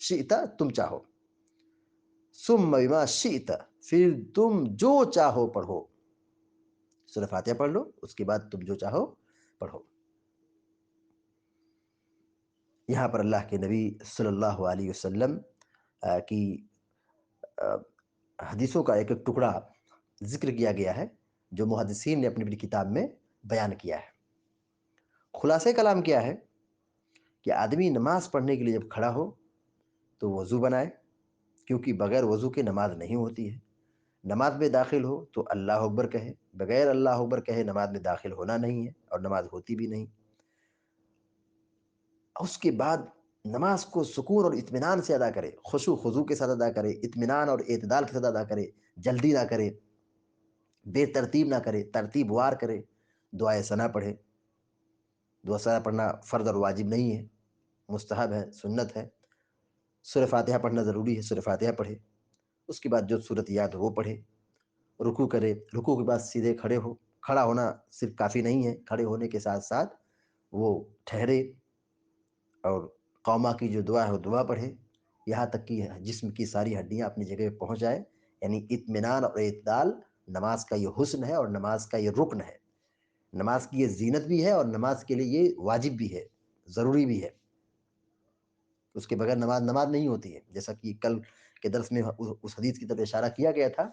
شئت تم چاہو، ثُمَّ بِمَا شِئْتَ پھر تم جو چاہو پڑھو، سورہ فاتحہ پڑھ لو، اس کے بعد تم جو چاہو پڑھو۔ یہاں پر اللہ کے نبی صلی اللہ علیہ وسلم کی حدیثوں کا ایک ایک ٹکڑا ذکر کیا گیا ہے، جو محدثین نے اپنی اپنی کتاب میں بیان کیا ہے۔ خلاصہ کلام کیا ہے کہ آدمی نماز پڑھنے کے لیے جب کھڑا ہو تو وضو بنائے، کیونکہ بغیر وضو کے نماز نہیں ہوتی ہے۔ نماز میں داخل ہو تو اللہ اکبر کہے، بغیر اللہ اکبر کہے نماز میں داخل ہونا نہیں ہے، اور نماز ہوتی بھی نہیں۔ اس کے بعد نماز کو سکون اور اطمینان سے ادا کرے، خشوع خضوع کے ساتھ ادا کرے، اطمینان اور اعتدال کے ساتھ ادا کرے، جلدی نہ کرے، بے ترتیب نہ کرے، ترتیب وار کرے، دعائے ثنا پڑھے۔ دعا ثنا پڑھنا فرض اور واجب نہیں ہے، مستحب ہے، سنت ہے۔ سورہ فاتحہ پڑھنا ضروری ہے، سورہ فاتحہ پڑھے، اس کے بعد جو صورت یاد ہو وہ پڑھے، رکوع کرے، رکوع کے بعد سیدھے کھڑے ہو۔ کھڑا ہونا صرف کافی نہیں ہے، کھڑے ہونے کے ساتھ ساتھ وہ ٹھہرے اور قوما کی جو دعا ہے وہ دعا پڑھے، یہاں تک کہ جسم کی ساری ہڈیاں اپنی جگہ پہ پہنچ جائیں، یعنی اطمینان اور اعتدال نماز کا یہ حسن ہے اور نماز کا یہ رکن ہے، نماز کی یہ زینت بھی ہے اور نماز کے لیے یہ واجب بھی ہے، ضروری بھی ہے۔ اس کے بغیر نماز نہیں ہوتی ہے، جیسا کہ کل کے درس میں اس حدیث کی طرف اشارہ کیا گیا تھا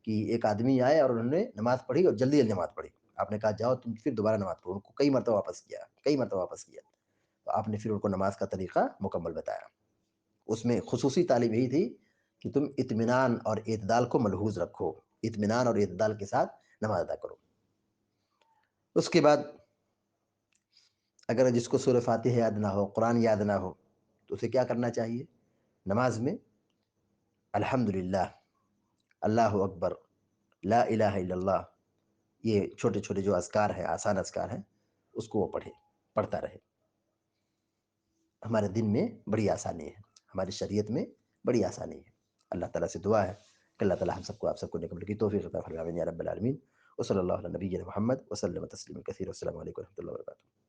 کہ ایک آدمی آئے اور انہوں نے نماز پڑھی اور جلدی جلدی نماز پڑھی۔ آپ نے کہا جاؤ تم پھر دوبارہ نماز پڑھو، ان کو کئی مرتبہ واپس کیا، کئی مرتبہ واپس کیا، تو آپ نے پھر ان کو نماز کا طریقہ مکمل بتایا۔ اس میں خصوصی تعلیم یہی تھی کہ تم اطمینان اور اعتدال کو ملحوظ رکھو، اطمینان اور اعتدال کے ساتھ نماز ادا کرو۔ اس کے بعد اگر جس کو سورہ فاتحہ یاد نہ ہو، قرآن یاد نہ ہو، تو اسے کیا کرنا چاہیے؟ نماز میں الحمدللہ، اللہ اکبر، لا الہ الا اللہ، یہ چھوٹے چھوٹے جو اذکار ہیں، آسان اذکار ہیں، اس کو وہ پڑھتا رہے۔ ہمارے دن میں بڑی آسانی ہے، ہماری شریعت میں بڑی آسانی ہے۔ اللہ تعالیٰ سے دعا ہے کہ اللہ تعالیٰ ہم سب کو آپ سب کو نیک عمل کی توفیق عطا فرمائے، یا رب العالمین۔ وصلی اللہ علی نبینا محمد وسلم تسلیما کثیرا۔ السلام علیکم و رحمۃ اللہ وبرکاتہ۔